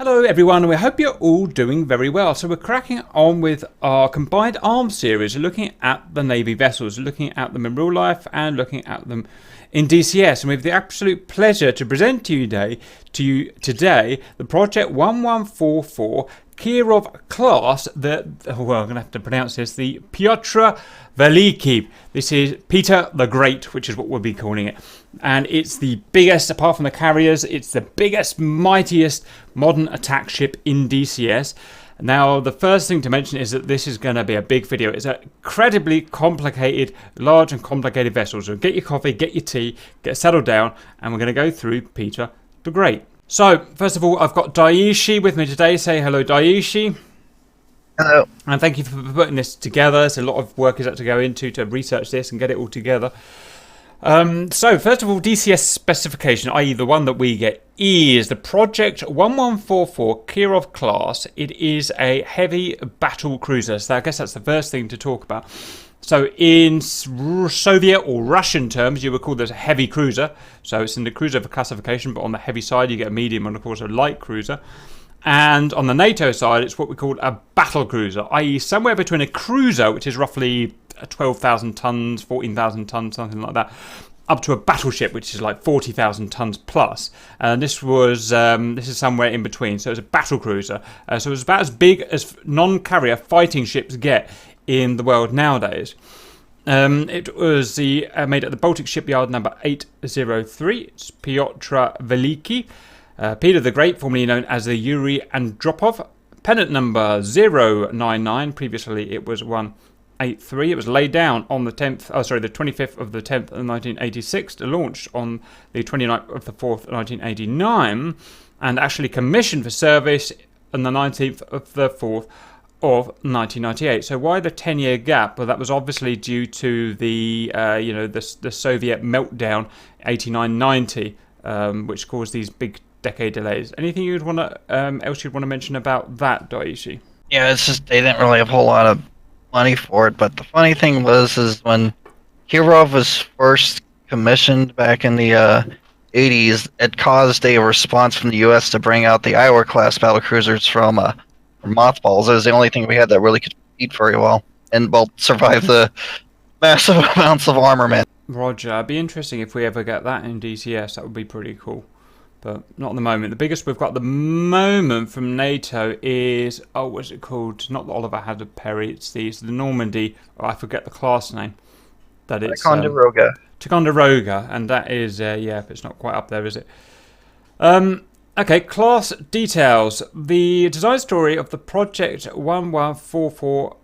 Hello everyone, and we hope you're all doing very well. So we're cracking on with our Combined Arms series, looking at the Navy vessels, looking at them in real life and looking at them in DCS. And we have the absolute pleasure to present to you today the Project 1144 Kirov class, I'm going to have to pronounce this, the Pyotr Velikiy. This is Peter the Great, which is what we'll be calling it. And it's the biggest, apart from the carriers, it's the biggest, mightiest modern attack ship in DCS. Now, the first thing to mention is that this is going to be a big video. It's an incredibly complicated, large and complicated vessel. So get your coffee, get your tea, get settled down, and we're going to go through Peter the Great. So, first of all, I've got Daishi with me today. Say hello, Daishi. Hello. And thank you for putting this together. There's a lot of work is had to go into to research this and get it all together. So, first of all, DCS specification, i.e. the one that we get, is the Project 1144 Kirov class. It is a heavy battle cruiser. So I guess that's the first thing to talk about. So in Soviet or Russian terms, you would call this a heavy cruiser. So it's in the cruiser classification, but on the heavy side, you get a medium and, of course, a light cruiser. And on the NATO side, it's what we call a battle cruiser, i.e. somewhere between a cruiser, which is roughly 12,000 tons, 14,000 tons, something like that, up to a battleship, which is like 40,000 tons plus. And this is somewhere in between. So it's a battle cruiser. So it's about as big as non-carrier fighting ships get in the world nowadays. It was made at the Baltic shipyard number 803. It's Pyotr Velikiy. Peter the Great, formerly known as the Yuri Andropov. Pennant number 099. Previously it was 183. It was laid down on the 25th of the 10th of 1986, launched on the 29th of the 4th, 1989, and actually commissioned for service on the 19th of the 4th of 1998. So why the 10-year gap? Well, that was obviously due to the the Soviet meltdown 89-90, which caused these big decade delays. Anything you'd want to else you'd want to mention about that, Daishi? Yeah, it's just they didn't really have a whole lot of money for it. But the funny thing is when Kirov was first commissioned back in the 80s, it caused a response from the U.S. to bring out the Iowa class battlecruisers from mothballs. It was the only thing we had that really could compete very well and survive the massive amounts of armament. Roger. It'd be interesting if we ever get that in DCS. That would be pretty cool. But not at the moment. The biggest we've got at the moment from NATO is, what's it called? Not the Oliver Hazard Perry. It's the Normandy. I forget the class name. That it's Ticonderoga. Ticonderoga, and that is it's not quite up there, is it? Okay, class details. The design story of the Project 1144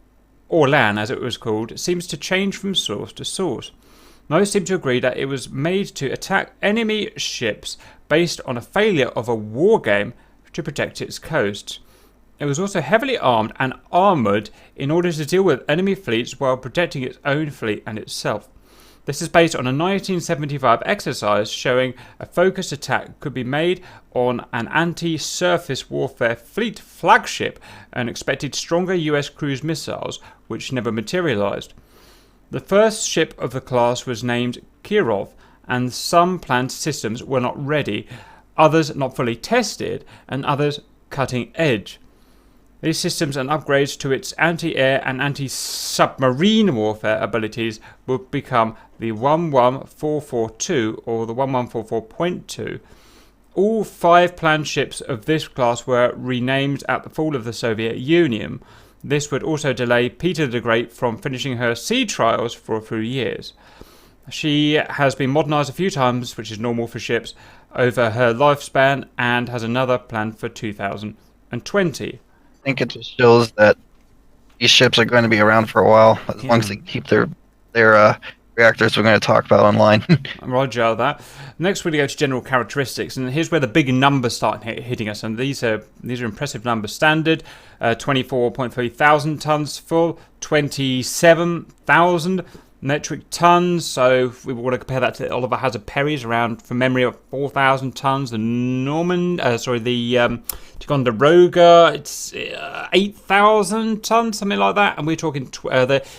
Orlan, as it was called, seems to change from source to source. Most seem to agree that it was made to attack enemy ships based on a failure of a war game to protect its coasts. It was also heavily armed and armoured in order to deal with enemy fleets while protecting its own fleet and itself. This is based on a 1975 exercise showing a focused attack could be made on an anti-surface warfare fleet flagship and expected stronger US cruise missiles, which never materialized. The first ship of the class was named Kirov, and some planned systems were not ready, others not fully tested, and others cutting edge. These systems and upgrades to its anti-air and anti-submarine warfare abilities would become the 11442 or the 1144.2. All 5 planned ships of this class were renamed at the fall of the Soviet Union. This would also delay Peter the Great from finishing her sea trials for a few years. She has been modernised a few times, which is normal for ships, over her lifespan, and has another planned for 2020. I think it just shows that these ships are going to be around for a while, as long as they keep their reactors we're going to talk about online. Roger that. Next, we're going to go to general characteristics, and here's where the big numbers start hitting us. And these are impressive numbers. Standard, 24.3 thousand tons full, 27,000 metric tons. So if we want to compare that to Oliver Hazard Perry's, around, from memory, of 4,000 tons. The Ticonderoga, it's 8,000 tons, something like that. And we're talking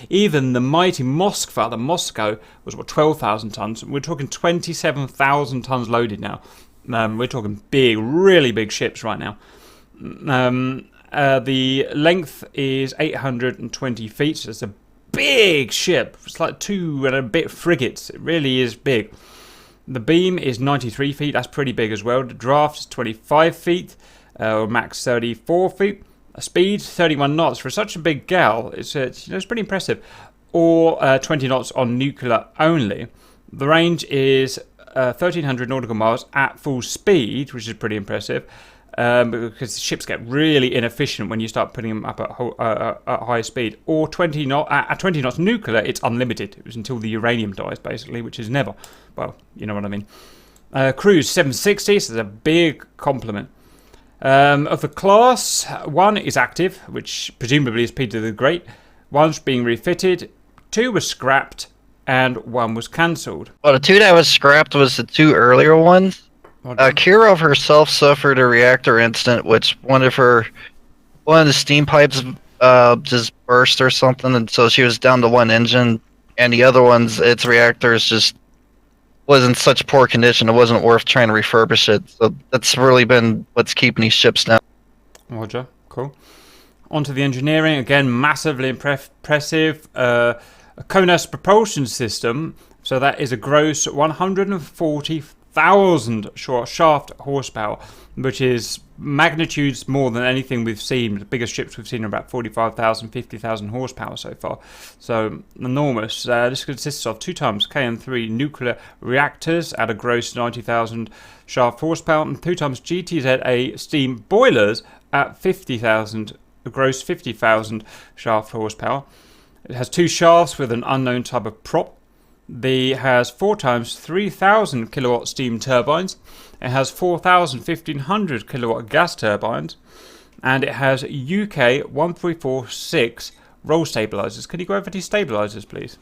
even the mighty Moskva, the Moscow, was 12,000 tons. We're talking 27,000 tons loaded now. We're talking big, really big ships right now. The length is 820 feet, so it's a big ship. It's like 2 and a bit frigates. It really is big. The beam is 93 feet. That's pretty big as well. The draft is 25 feet, or max 34 feet. Speed 31 knots for such a big gal. It's pretty impressive. Or 20 knots on nuclear only. The range is 1,300 nautical miles at full speed, which is pretty impressive. Because ships get really inefficient when you start putting them up at high speed. Or 20 at 20 knots nuclear, it's unlimited. It was until the uranium dies, basically, which is never. Well, you know what I mean. Cruise 760, so it's a big compliment. Of the class, 1 is active, which presumably is Peter the Great. 1's being refitted, 2 was scrapped, and 1 was cancelled. Well, the 2 that was scrapped was the 2 earlier ones. Kirov herself suffered a reactor incident, which one of the steam pipes just burst or something, and so she was down to 1 engine, and the other ones, its reactors just was in such poor condition it wasn't worth trying to refurbish it. So that's really been what's keeping these ships down. Roger, cool. Onto the engineering, again, massively impressive. A Konos propulsion system, so that is a gross 140,000 shaft horsepower, which is magnitudes more than anything we've seen. The biggest ships we've seen are about 45,000, 50,000 horsepower so far. So enormous. This consists of 2 times KN3 nuclear reactors at a gross 90,000 shaft horsepower, and 2 times GTZA steam boilers at 50,000, a gross 50,000 shaft horsepower. It has 2 shafts with an unknown type of prop. It has 4 times 3,000 kilowatt steam turbines. It has 1,500 kilowatt gas turbines. And it has UK 1346 roll stabilizers. Can you go over these stabilizers, please?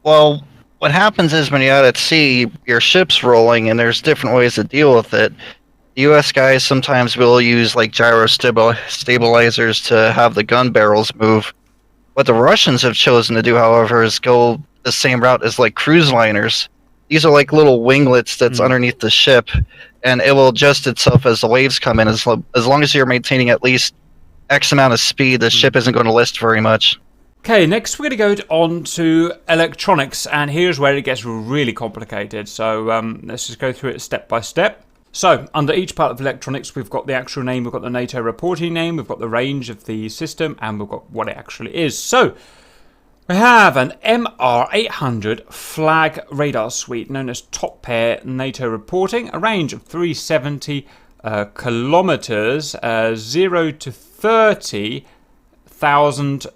Well, what happens is when you're out at sea, your ship's rolling, and there's different ways to deal with it. The US guys sometimes will use like gyro stabilizers to have the gun barrels move. What the Russians have chosen to do, however, is go the same route as like cruise liners. These are like little winglets that's underneath the ship, and it will adjust itself as the waves come in. As long as you're maintaining at least X amount of speed, the ship isn't going to list very much. Okay, next we're going to go on to electronics, and here's where it gets really complicated. So let's just go through it step by step. So, under each part of electronics, we've got the actual name, we've got the NATO reporting name, we've got the range of the system, and we've got what it actually is. So, we have an MR800 flag radar suite known as top pair NATO reporting, a range of 370 kilometers, 0 to 30,000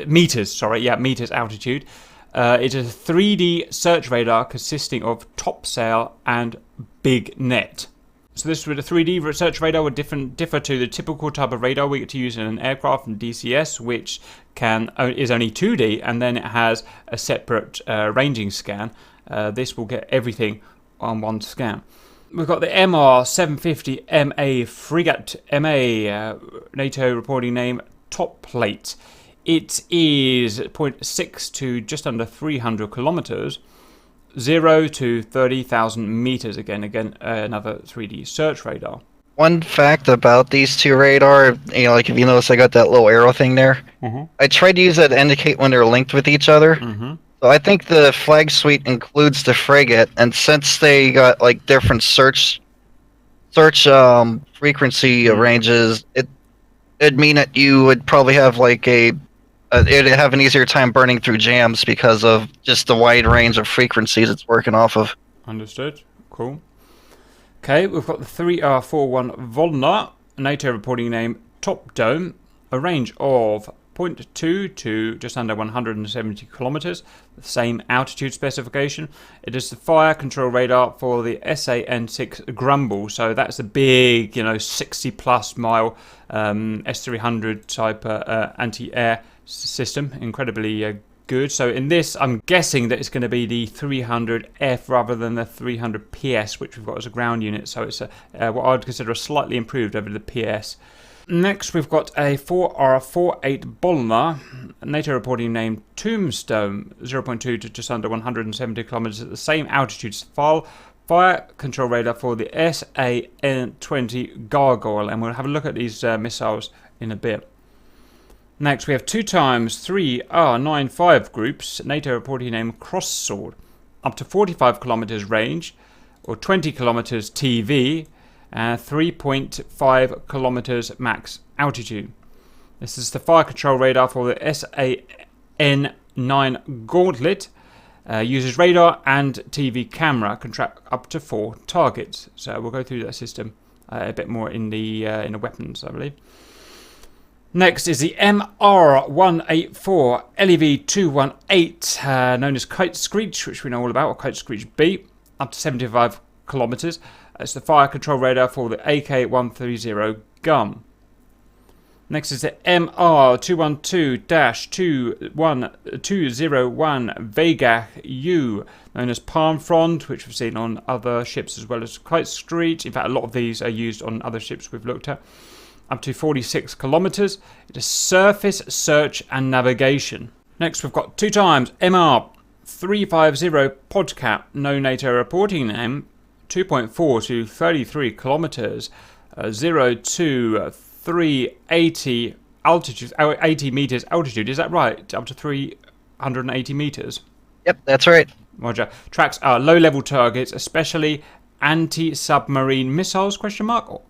meters, meters altitude. It is a 3D search radar consisting of top sail and big net. So this with a 3D search radar would differ to the typical type of radar we get to use in an aircraft from DCS, which is only 2D, and then it has a separate ranging scan. This will get everything on one scan. We've got the MR750 MA frigate, MA NATO reporting name top plate. It is 0.6 to just under 300 kilometers. 0 to 30,000 meters. Again, another 3D search radar. One fact about these 2 radar, like if you notice, I got that little arrow thing there. I tried to use that to indicate when they're linked with each other. So I think the flag suite includes the frigate, and since they got like different search frequency ranges, it'd mean that you would probably have like it'd have an easier time burning through jams because of just the wide range of frequencies it's working off of. Understood. Cool. Okay, we've got the 3R41 Volna, NATO reporting name Top Dome, a range of 0.2 to just under 170 kilometers, the same altitude specification. It is the fire control radar for the SAN6 Grumble, so that's a big, 60 plus mile S300 type anti-air system, incredibly good. So in this, I'm guessing that it's going to be the 300F rather than the 300 PS, which we've got as a ground unit. So it's what I'd consider a slightly improved over the PS. Next, we've got a 4R48 Bolnar, NATO reporting name Tombstone, 0.2 to just under 170 kilometers at the same altitude. Fire fire control radar for the SAN-20 Gargoyle, and we'll have a look at these missiles in a bit. Next, we have 2 times 3 R95 groups, NATO reporting name Crosssword, up to 45 kilometers range, or 20 kilometers TV, and 3.5 kilometers max altitude. This is the fire control radar for the SAN-9 Gauntlet. Uses radar and TV camera, can track up to 4 targets. So we'll go through that system a bit more in the weapons, I believe. Next is the MR184 LEV-218, known as Kite Screech, which we know all about, or Kite Screech B, up to 75 kilometers. It's the fire control radar for the AK-130 gun. Next is the MR212-201 Vega U, known as Palm Frond, which we've seen on other ships as well as Kite Screech. In fact, a lot of these are used on other ships we've looked at. Up to 46 kilometers. It is surface search and navigation. Next, we've got 2 times MR350 Podcat, no NATO reporting name, 2.4 to 33 kilometers, 0 to 380 altitude, 80 meters altitude. Is that right? Up to 380 meters. Yep, that's right. Roger. Tracks are low-level targets, especially anti-submarine missiles? Question mark. Or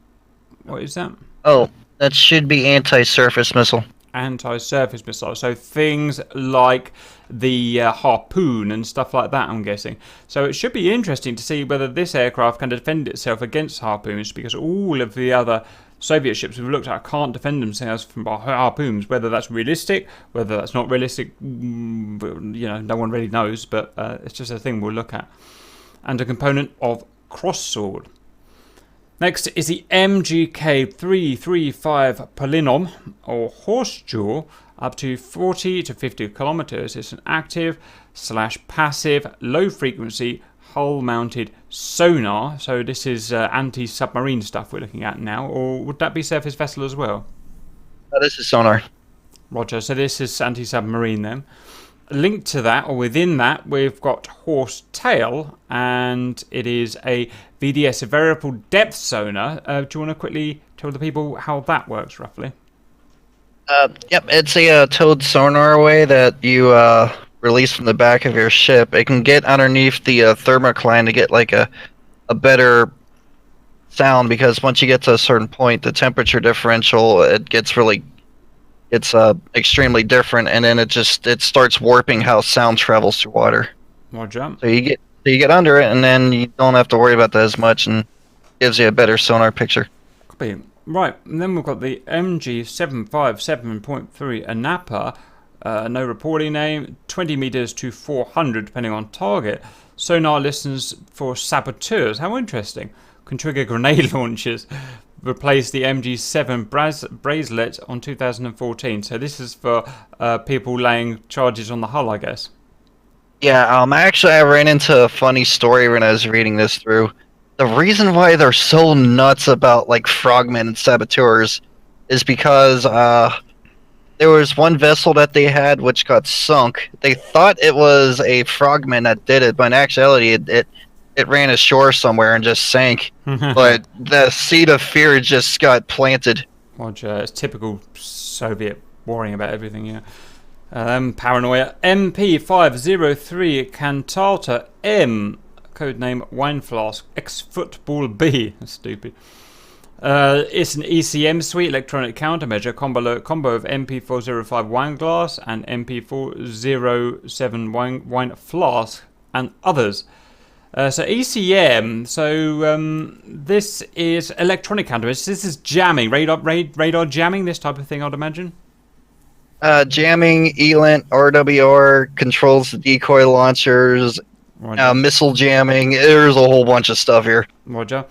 what is that? Oh, that should be anti-surface missile. Anti-surface missiles. So things like the Harpoon and stuff like that, I'm guessing. So it should be interesting to see whether this aircraft can defend itself against Harpoons, because all of the other Soviet ships we've looked at can't defend themselves from Harpoons. Whether that's realistic, whether that's not realistic, no one really knows, but it's just a thing we'll look at. And a component of Crosssword. Next is the MGK-335 Polynom, or Horsejaw, up to 40 to 50 kilometers. It's an active/passive, low-frequency, hull-mounted sonar. So this is anti-submarine stuff we're looking at now, or would that be surface vessel as well? This is sonar. Roger, so this is anti-submarine then. Linked to that, or within that, we've got Horsetail, and it is a VDS, a variable depth sonar. Do you want to quickly tell the people how that works, roughly? Yep, it's a towed sonar array that you release from the back of your ship. It can get underneath the thermocline to get like a better sound, because once you get to a certain point, the temperature differential, it gets really, it's extremely different, and then it starts warping how sound travels through water. Roger. So you get under it, and then you don't have to worry about that as much, and gives you a better sonar picture. Copy. Right, and then we've got the MG757.3 Anapa, no reporting name, 20 meters to 400 depending on target. Sonar listens for saboteurs. How interesting. Can trigger grenade launchers. Replaced the MG7 bracelet on 2014. So this is for people laying charges on the hull, I guess. Yeah, actually I ran into a funny story when I was reading this through. The reason why they're so nuts about like frogmen and saboteurs is because there was one vessel that they had which got sunk. They thought it was a frogman that did it, but in actuality it ran ashore somewhere and just sank. But the seed of fear just got planted. Roger, it's typical Soviet worrying about everything, yeah. Paranoia. MP503 Cantata M, codename Wine Flask, ex-Football B. That's stupid. It's an ECM suite, electronic countermeasure, combo of MP405 wine glass and MP407 wine flask and others. So ECM, this is electronic countermeasures. This is jamming, radar jamming, this type of thing, I'd imagine. Jamming, ELINT, RWR, controls the decoy launchers, missile jamming. There's a whole bunch of stuff here. Roger.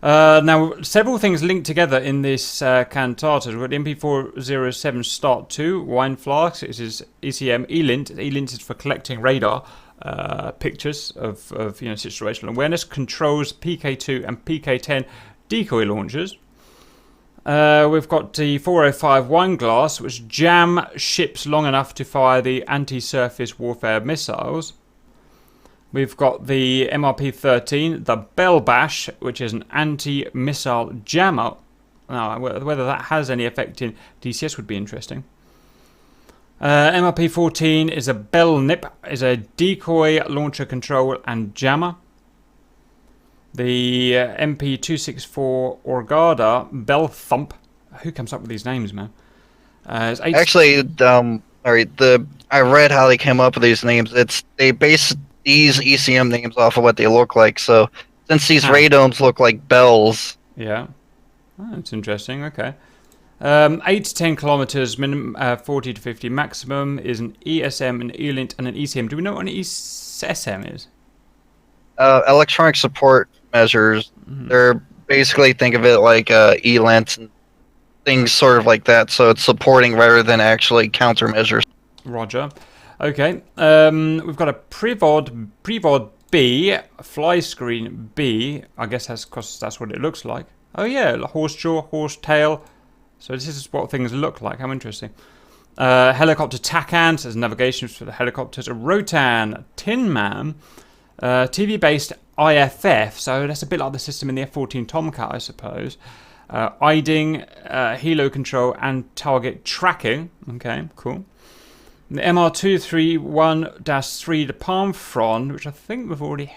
Now, several things linked together in this cantata. We've got MP407 Start 2, wine flasks. It is ECM, ELINT. ELINT is for collecting radar pictures of situational awareness. Controls PK2 and PK10 decoy launchers. We've got the 405 wine glass, which jam ships long enough to fire the anti-surface warfare missiles. We've got the MRP-13, the Bell Bash, which is an anti-missile jammer. Now, whether that has any effect in DCS would be interesting. MRP-14 is a Bell Nip, is a decoy, launcher control, and jammer. The MP-264 Orgada Bell Thump. Who comes up with these names, man? Actually, I read how they came up with these names. They base these ECM names off of what they look like. So since these radomes look like bells. Yeah. Oh, that's interesting. Okay. 8 to 10 kilometers, minimum 40 to 50 maximum is an ESM, an ELINT, and an ECM. Do we know what an ESM is? Electronic support measures. They're basically, think of it like ELINT and things sort of like that. So it's supporting rather than actually countermeasures. Roger. Okay. We've got a Prevod B, fly screen B. I guess that's what it looks like. Oh yeah, horse jaw, horse tail. So this is what things look like. How interesting. Helicopter TACAN, so there's navigation for the helicopters. A Rotan Tin Man. TV-based IFF, so that's a bit like the system in the F-14 Tomcat, I suppose. IDing, helo control, and target tracking. Okay, cool. The MR231-3, the Palm Frond, which I think we've already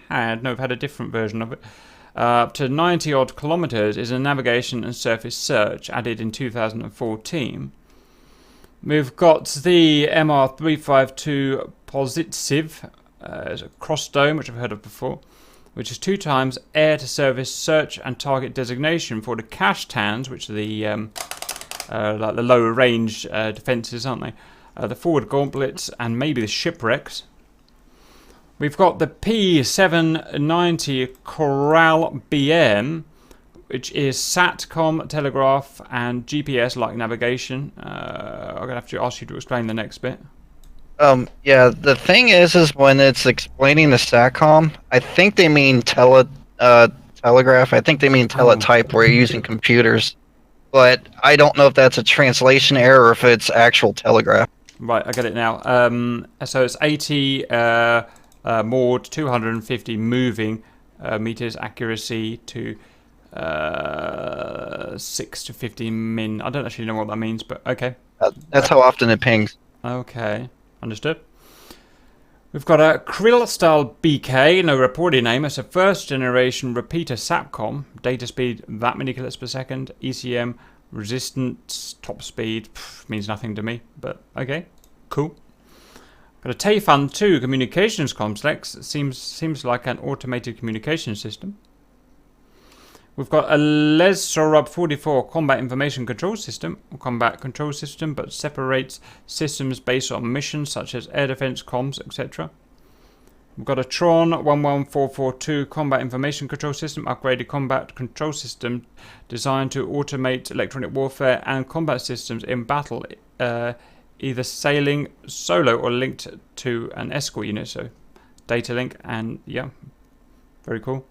had. No, we've had a different version of it. Up to 90 odd kilometers is a navigation and surface search added in 2014. We've got the MR352 Positive, as a cross dome, which I've heard of before, which is 2 times air to surface search and target designation for the Kashtans, which are the like the lower range defences, aren't they? The forward gauntlets and maybe the shipwrecks. We've got the P790 Coral BM, which is SATCOM, telegraph, and GPS-like navigation. I'm going to have to ask you to explain the next bit. Yeah, the thing is when it's explaining the SATCOM, I think they mean telegraph. I think they mean teletype, where you're using computers. But I don't know if that's a translation error or if it's actual telegraph. Right, I get it now. So it's 80 moored, 250 moving meters, accuracy to 6 to 15 min. I don't actually know what that means, but okay. That's how often it pings. Okay, understood. We've got a Krill-style BK, no reporting name. It's a first-generation repeater SATCOM. Data speed, that many kilobits per second. ECM, resistance, top speed, means nothing to me, but okay, cool. Got a Taifun 2 communications complex. Seems like an automated communication system. We've got a Les Sorub 44 combat information control system, or combat control system, but separates systems based on missions such as air defense, comms, etc. We've got a Tron 11442 combat information control system, upgraded combat control system designed to automate electronic warfare and combat systems in battle, either sailing solo or linked to an escort unit, so data link, and yeah, very cool.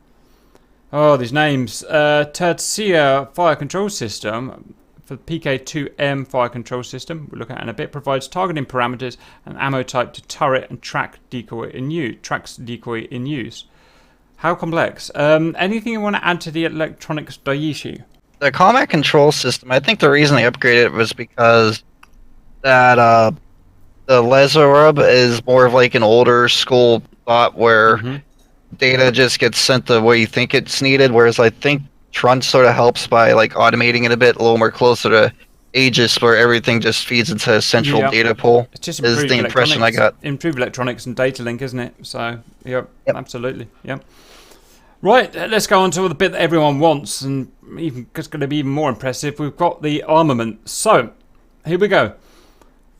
Oh, these names. Tertia fire control system for the PK2M fire control system, we'll look at in a bit, provides targeting parameters and ammo type to turret and tracks decoy in use. How complex? Anything you want to add to the electronics Daiichi? The combat control system, I think the reason they upgraded it was because that the Lazarub is more of like an older school thought where data just gets sent the way you think it's needed, whereas I think Tron sort of helps by like automating it a bit, a little more closer to Aegis, where everything just feeds into a central data pool. It's just is the impression I got. Improved electronics and data link, isn't it? So, yep. Absolutely, yep. Right, let's go on to the bit that everyone wants, and it's going to be even more impressive. We've got the armament. So, here we go.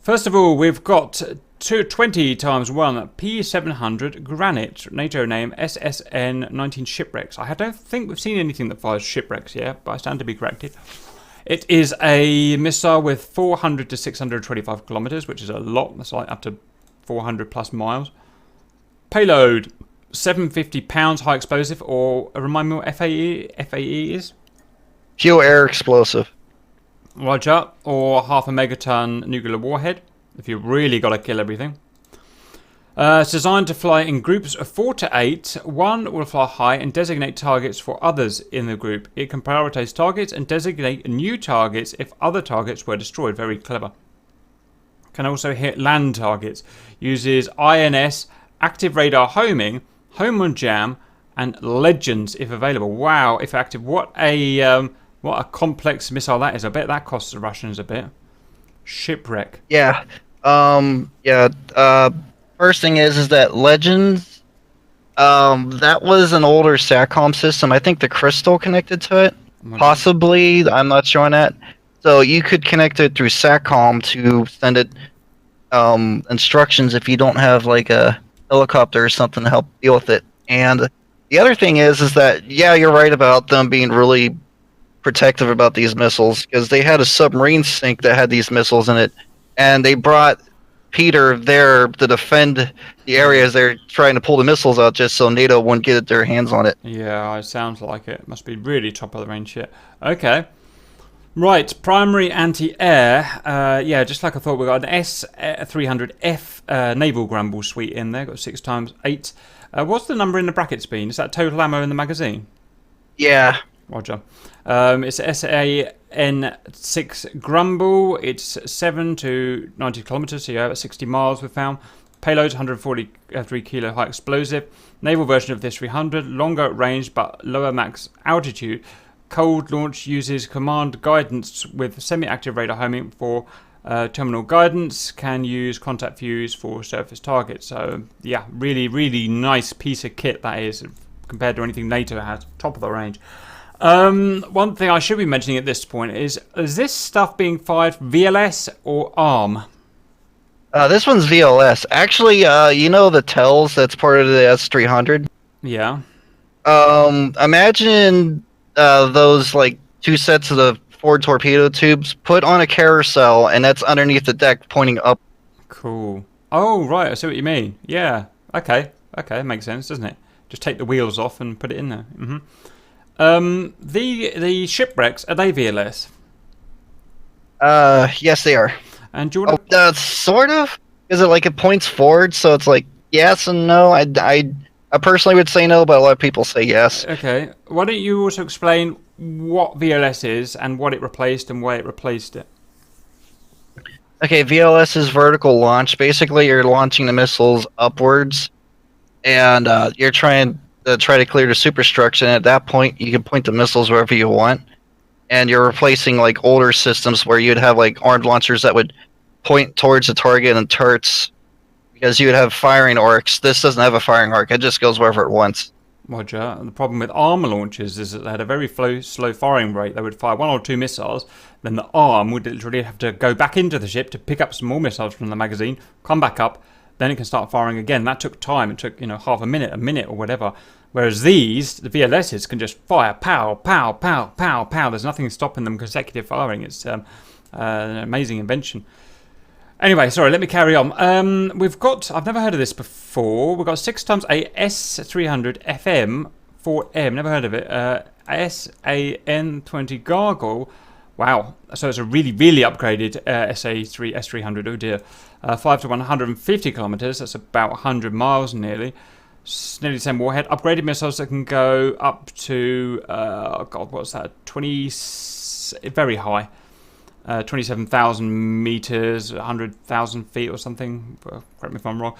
First of all, we've got 20 times 1 P700 Granite, NATO name SSN 19 shipwrecks. I don't think we've seen anything that fires shipwrecks yet, but I stand to be corrected. It is a missile with 400 to 625 kilometers, which is a lot. That's like up to 400 plus miles. Payload 750 pounds high explosive, or remind me what FAE is? Fuel air explosive. Roger, or half a megaton nuclear warhead, if you really got to kill everything. It's designed to fly in groups of 4 to 8. One will fly high and designate targets for others in the group. It can prioritize targets and designate new targets if other targets were destroyed. Very clever. Can also hit land targets. Uses INS, active radar homing, home on jam, and legends if available. Wow, if active. What a complex missile that is. I bet that costs the Russians a bit. Shipwreck. Yeah. First thing is that Legends, that was an older SATCOM system. I think the Crystal connected to it. Possibly, I'm not sure on that. So you could connect it through SATCOM to send it instructions if you don't have like a helicopter or something to help deal with it. And the other thing is that, yeah, you're right about them being really protective about these missiles, because they had a submarine sink that had these missiles in it, and they brought Peter there to defend the areas they're trying to pull the missiles out, just so NATO wouldn't get their hands on it. Yeah, it sounds like it. Must be really top of the range shit. Okay. Right, primary anti-air. Yeah, just like I thought, we got an S-300F naval Grumble suite in there. Got 6x8. What's the number in the brackets been? Is that total ammo in the magazine? Yeah. Roger. It's SAN6 Grumble. It's 7 to 90 kilometers, so you have 60 miles we found. Payload 143 kilo high explosive. Naval version of this 300, longer range but lower max altitude. Cold launch uses command guidance with semi-active radar homing for terminal guidance. Can use contact fuse for surface targets. So yeah, really, really nice piece of kit that is compared to anything NATO has. Top of the range. One thing I should be mentioning at this point is this stuff being fired VLS or ARM? This one's VLS. Actually, you know the TELS that's part of the S-300? Yeah. Imagine those like 2 sets of the forward torpedo tubes put on a carousel, and that's underneath the deck pointing up. Cool. Oh, right. I see what you mean. Yeah. Okay. Okay. Makes sense, doesn't it? Just take the wheels off and put it in there. The shipwrecks, are they VLS? Yes, they are. And do you want sort of. Is it like it points forward, so it's like yes and no? I personally would say no, but a lot of people say yes. Okay. Why don't you also explain what VLS is and what it replaced and why it replaced it? Okay, VLS is vertical launch. Basically, you're launching the missiles upwards, and you're trying to clear the superstructure. And at that point, you can point the missiles wherever you want, and you're replacing like older systems where you'd have like armed launchers that would point towards the target and turrets, because you would have firing arcs. This doesn't have a firing arc; it just goes wherever it wants. Roger. And the problem with arm launchers is that they had a very slow firing rate. They would fire 1 or 2 missiles, then the arm would literally have to go back into the ship to pick up some more missiles from the magazine, come back up, then it can start firing again. That took time. It took half a minute or whatever. Whereas these, the VLSs, can just fire pow, pow, pow, pow, pow. There's nothing stopping them consecutive firing. It's an amazing invention. Anyway, sorry, let me carry on. I've never heard of this before. We've got 6x8 S300 FM 4M, never heard of it. SAN20 Gargle. Wow, so it's a really, really upgraded S300, oh dear. 5 to 150 kilometers, that's about 100 miles nearly. Nearly the same warhead. Upgraded missiles that can go up to, what's that? 20, very high. 27,000 meters, 100,000 feet or something. Correct me if I'm wrong.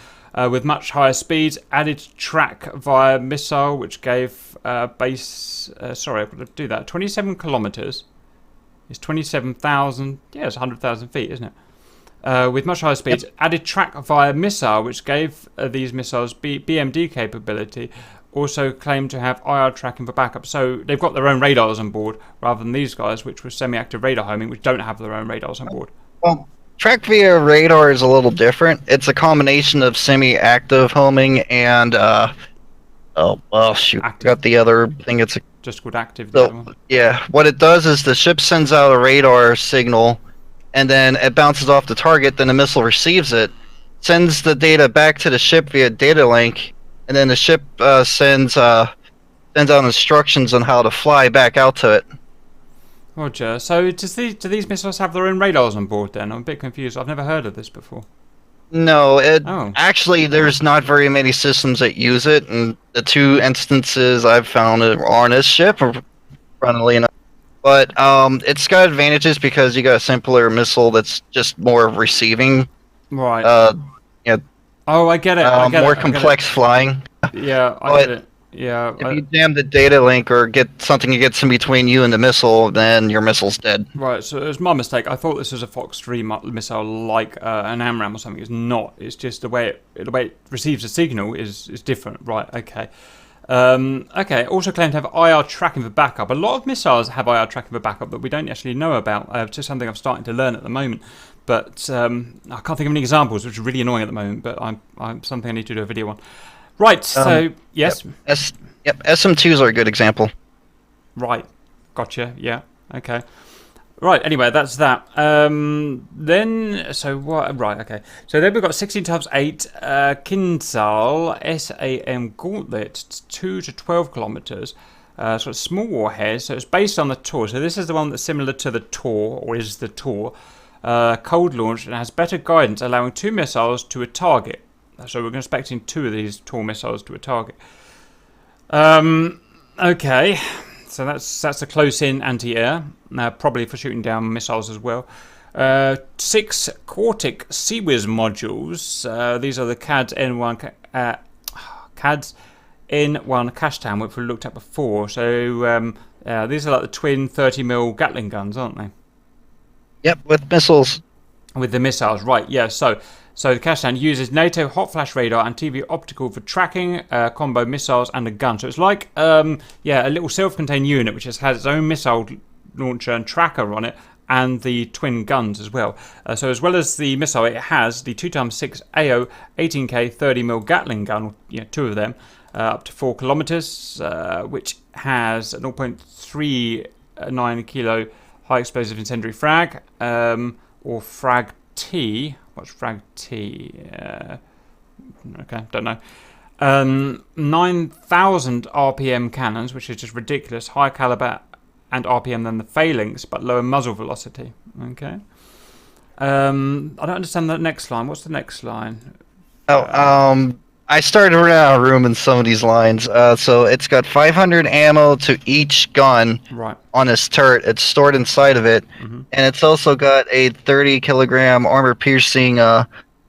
With much higher speeds, added track via missile, which gave base. Sorry, I've got to do that. 27 kilometers is 27,000. Yeah, it's 100,000 feet, isn't it? With much higher speeds, added track via missile, which gave these missiles BMD capability. Also claimed to have IR tracking for backup. So they've got their own radars on board, rather than these guys, which were semi-active radar homing, which don't have their own radars on board. Well, track via radar is a little different. It's a combination of semi-active homing and shoot, Active. got the other thing. It's just called active. so, yeah. What it does is the ship sends out a radar signal, and then it bounces off the target. Then the missile receives it, sends the data back to the ship via data link. And then the ship sends out instructions on how to fly back out to it. Roger. So do these missiles have their own radars on board then? I'm a bit confused. I've never heard of this before. No, Oh, actually there's not very many systems that use it, and the two instances I've found are on this ship, funnily enough. But it's got advantages because you got a simpler missile that's just more receiving. right. Uh, yeah, Oh, I get it. I get it. more I get it. complex flying. Yeah, I get But it. Yeah. if you jam the data link or get something that gets in between you and the missile, then your missile's dead. Right, so it was my mistake. I thought this was a Fox 3 missile like an AMRAAM or something. It's not. It's just the way it receives a signal is different. Right, okay. Okay, also claim to have IR tracking for backup. A lot of missiles have IR tracking for backup that we don't actually know about. It's just something I'm starting to learn at the moment. But I can't think of any examples, which is really annoying at the moment. But I'm something I need to do a video on. Right, so, yes. Yep, SM2s are a good example. Right, gotcha, yeah, okay. Right, anyway, that's that. Then, so what, right, okay. So then we've got 16 times 8 Kinsal SAM Gauntlet, 2 to 12 kilometers. So it's small warhead, so it's based on the Tor. So this is the one that's similar to the Tor, or is the Tor. Cold launch and has better guidance, allowing 2 missiles to a target. So we're expecting 2 of these Tor missiles to a target. Okay. So that's a close-in anti-air, probably for shooting down missiles as well. 6 Quartic Seawiz modules. These are the CADS N1 CADS N1 Cashtan, which we looked at before. So these are like the twin 30mm Gatling guns, aren't they? Yep, with missiles. With the missiles, right? Yeah. So the Cashtan uses NATO hot flash radar and TV optical for tracking, combo missiles, and a gun. So it's like, a little self-contained unit which has its own missile launcher and tracker on it, and the twin guns as well. So as well as the missile, it has the 2x6 AO 18K 30mm Gatling gun, 2 of them, up to 4 kilometers, which has a 0.39 kilo high explosive incendiary frag, or frag T. What's frag T? Okay, don't know. 9,000 RPM cannons, which is just ridiculous. Higher caliber and RPM than the phalanx, but lower muzzle velocity. Okay. I don't understand that next line. What's the next line? I started running out of room in some of these lines. So it's got 500 ammo to each gun on this turret. It's stored inside of it. And it's also got a 30 kilogram armor piercing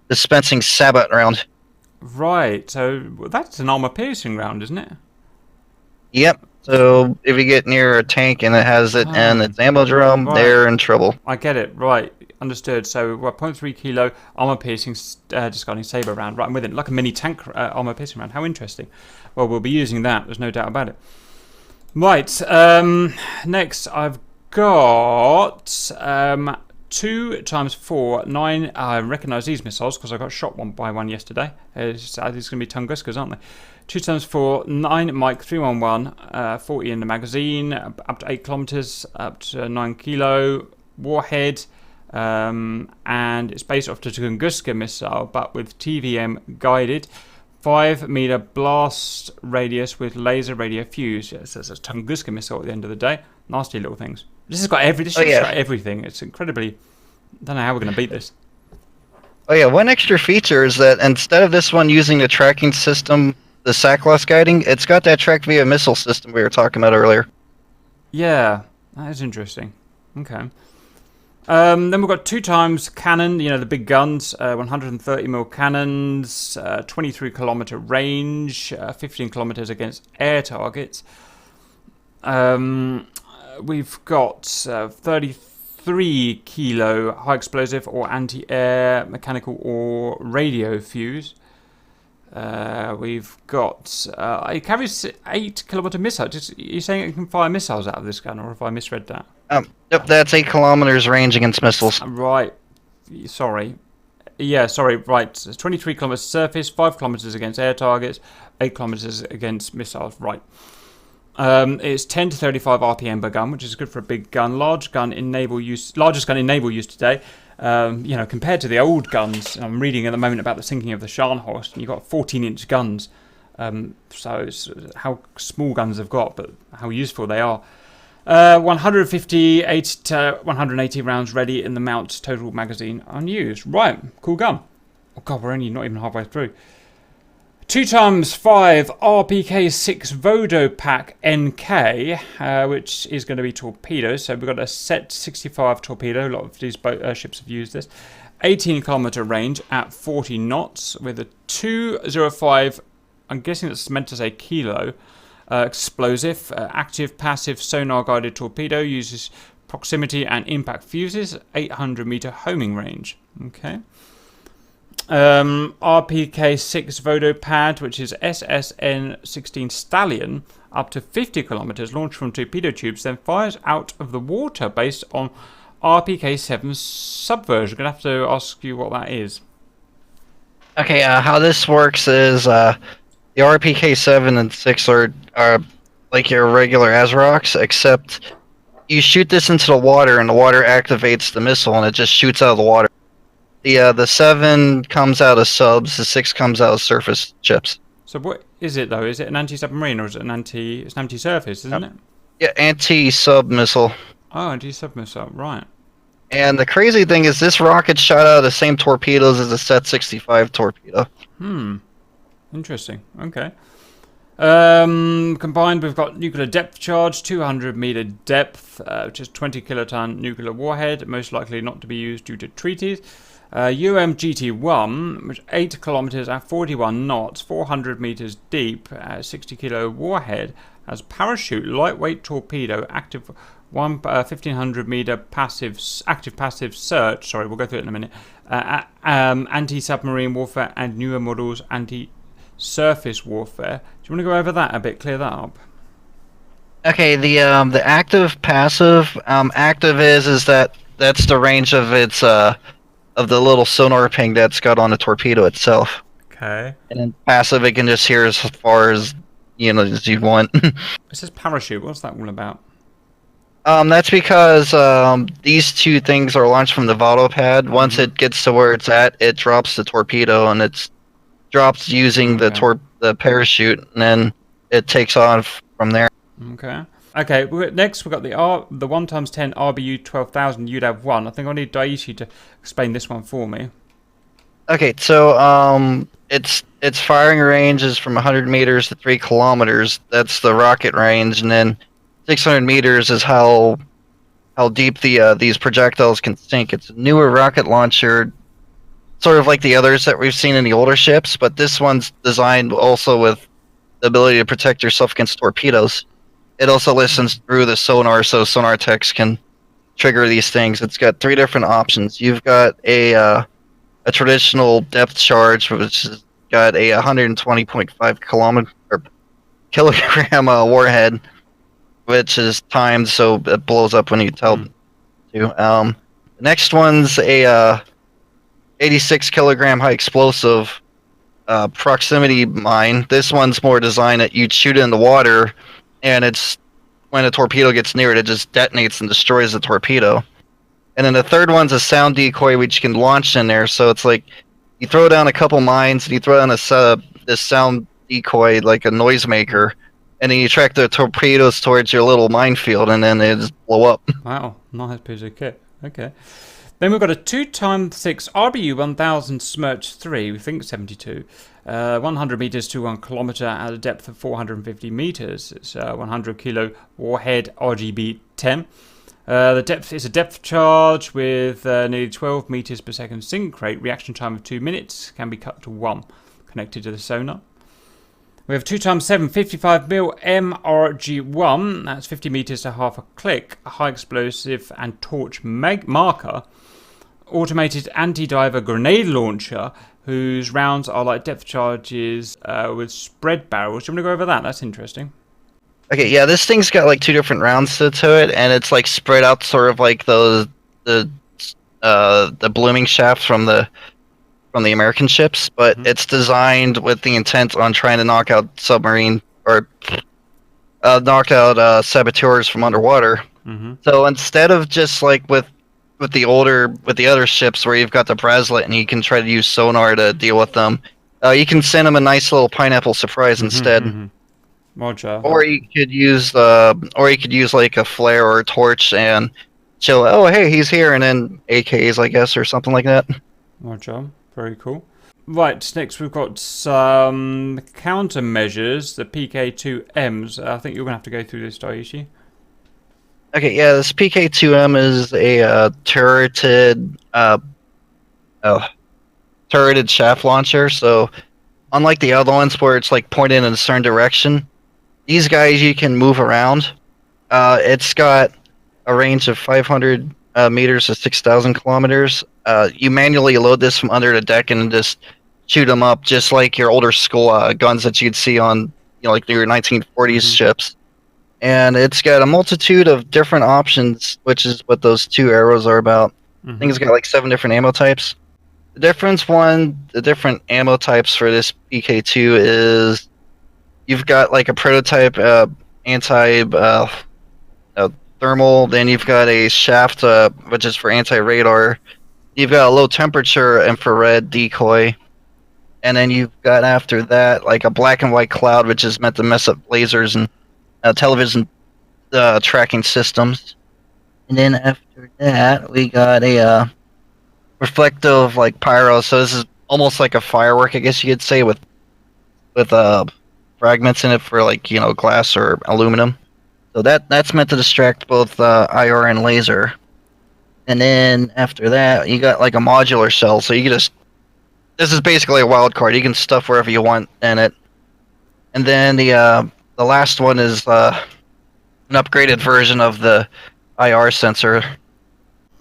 dispensing sabot round. Right, so that's an armor piercing round, isn't it? Yep. So if you get near a tank and it has it and its ammo drum, they're in trouble. I get it, right. Understood. So 0.3 kilo armor piercing discarding saber round. Right, I'm with it. Like a mini tank armor piercing round. How interesting. Well, we'll be using that. There's no doubt about it. Right. Next, I've got 2x4 9. I recognise these missiles because I got shot by one yesterday. These are going to be Tunguskas, aren't they? 2x4 9 Mike 311, 40 in the magazine, up to 8 kilometers, up to 9 kilo warhead. And it's based off the Tunguska missile, but with TVM guided, 5-meter blast radius with laser radio fuse. Yes, it's a Tunguska missile at the end of the day. Nasty little things. This has got everything. It's incredibly. I don't know how we're going to beat this. Oh yeah, one extra feature is that instead of this one using the tracking system, the SAC-LOS guiding, it's got that track via missile system we were talking about earlier. Yeah, that is interesting. Okay. Then we've got 2x cannon, the big guns, 130mm cannons, 23 kilometer range, 15 kilometers against air targets. We've got 33 kilo high explosive or anti-air, mechanical or radio fuse. We've got it carries 8 kilometer missiles. You're saying it can fire missiles out of this gun, or have I misread that? Yep, that's 8 kilometers range against missiles. Right. Sorry. Yeah, sorry. Right. So 23 kilometers surface, 5 kilometers against air targets, 8 kilometers against missiles. Right. It's 10 to 35 RPM per gun, which is good for a big gun. Largest gun in naval use today. Compared to the old guns, I'm reading at the moment about the sinking of the Scharnhorst, and you've got 14-inch guns. So it's how small guns have got, but how useful they are. 158 to 180 rounds ready in the mount, total magazine unused. Right, cool gun. Oh god, we're only not even halfway through. 2x5 RPK-6 Vodo Pack NK, which is going to be torpedoes. So we've got a set 65 torpedo. A lot of these ships have used this. 18-kilometer range at 40 knots with a 205. I'm guessing that's meant to say kilo. Explosive, active, passive, sonar-guided torpedo, uses proximity and impact fuses, 800-meter homing range. Okay. RPK-6 Vodo Pad, which is SSN-16 Stallion, up to 50 kilometers, launched from torpedo tubes, then fires out of the water based on RPK-7 subversion. I'm going to have to ask you what that is. Okay, how this works is the RPK-7 and 6 are like your regular ASROCs, except you shoot this into the water, and the water activates the missile, and it just shoots out of the water. The 7 comes out of subs, the 6 comes out of surface ships. So what is it though? Is it an anti-submarine or is it an anti-surface, isn't it? Yeah, anti-sub missile. Oh, anti-sub missile, right. And the crazy thing is this rocket shot out of the same torpedoes as a Set 65 torpedo. Interesting. Okay. Combined, we've got nuclear depth charge, 200-meter depth, which is 20 kiloton nuclear warhead, most likely not to be used due to treaties. UMGT-1, which 8 kilometers at 41 knots, 400 meters deep, 60 kilo warhead, has parachute, lightweight torpedo, active 1500 meter active passive search. Sorry, we'll go through it in a minute. Anti-submarine warfare and newer models anti-surface warfare. Do you want to go over that a bit? Clear that up. Okay, the active passive active is that's the range of its of the little sonar ping that's got on the torpedo itself. Okay. And then passive, it can just hear as far as as you want. It says parachute. What's that all about? That's because these two things are launched from the Vodo pad. Once it gets to where it's at, it drops the torpedo, and it drops using the parachute, and then it takes off from there. Okay. Okay. Next, we've got the 1x10 RBU 12,000 UDAV 1. I think I need Daichi to explain this one for me. Okay, so its firing range is from 100 meters to 3 kilometers. That's the rocket range, and then 600 meters is how deep these projectiles can sink. It's a newer rocket launcher, sort of like the others that we've seen in the older ships, but this one's designed also with the ability to protect yourself against torpedoes. It also listens through the sonar, so sonar techs can trigger these things. It's got 3 different options. You've got a traditional depth charge, which has got a 120.5 kilogram warhead, which is timed so it blows up when you tell it to. The next one's a 86 kilogram high explosive proximity mine. This one's more designed that you'd shoot it in the water, and it's when a torpedo gets near it, it just detonates and destroys the torpedo. And then the third one's a sound decoy, which you can launch in there. So it's like you throw down a couple mines, and you throw down this sound decoy, like a noisemaker, and then you track the torpedoes towards your little minefield, and then they just blow up. Wow, nice piece of kit. Okay. Then we've got a 2x6 RBU 1000 Smerch 3, we think 72. 100 meters to 1 kilometer at a depth of 450 meters. It's a 100 kilo warhead RGB 10. The depth is a depth charge with nearly 12 meters per second sink rate. Reaction time of 2 minutes, can be cut to 1. Connected to the sonar. We have 2x7 55mm MRG1. That's 50 meters to half a click. A high explosive and torch marker. Automated anti-diver grenade launcher, whose rounds are like depth charges with spread barrels. Do you want to go over that? That's interesting. Okay, yeah, this thing's got like 2 different rounds to it, and it's like spread out, sort of like the blooming shafts from the American ships, but it's designed with the intent on trying to knock out submarine or knock out saboteurs from underwater. So instead of just like with the other ships where you've got the bracelet and you can try to use sonar to deal with them, you can send them a nice little pineapple surprise instead. Roger. Or you could use like a flare or a torch and show, oh hey, he's here, and then AKs, I guess, or something like that. Roger. Very cool. Right, next we've got some countermeasures, the PK2Ms. I think you're going to have to go through this, Daiichi. Okay, yeah, this PK2M is a uh, turreted shaft launcher. So unlike the other ones where it's like pointed in a certain direction, these guys you can move around. It's got a range of 500 meters to 6,000 kilometers. You manually load this from under the deck and just shoot them up, just like your older school guns that you'd see on, like your 1940s ships. And it's got a multitude of different options, which is what those two arrows are about. I think it's got like 7 different ammo types. The different ammo types for this PK2 is you've got like a prototype anti thermal, then you've got a shaft which is for anti-radar. You've got a low temperature infrared decoy, and then you've got after that like a black and white cloud, which is meant to mess up lasers and television tracking systems. And then after that, we got a reflective like pyro. So this is almost like a firework, I guess you could say, with fragments in it for like glass or aluminum. So that's meant to distract both IR and laser. And then after that, you got like a modular shell. So you can just this is basically a wild card. You can stuff wherever you want in it. And then the last one is an upgraded version of the IR sensor.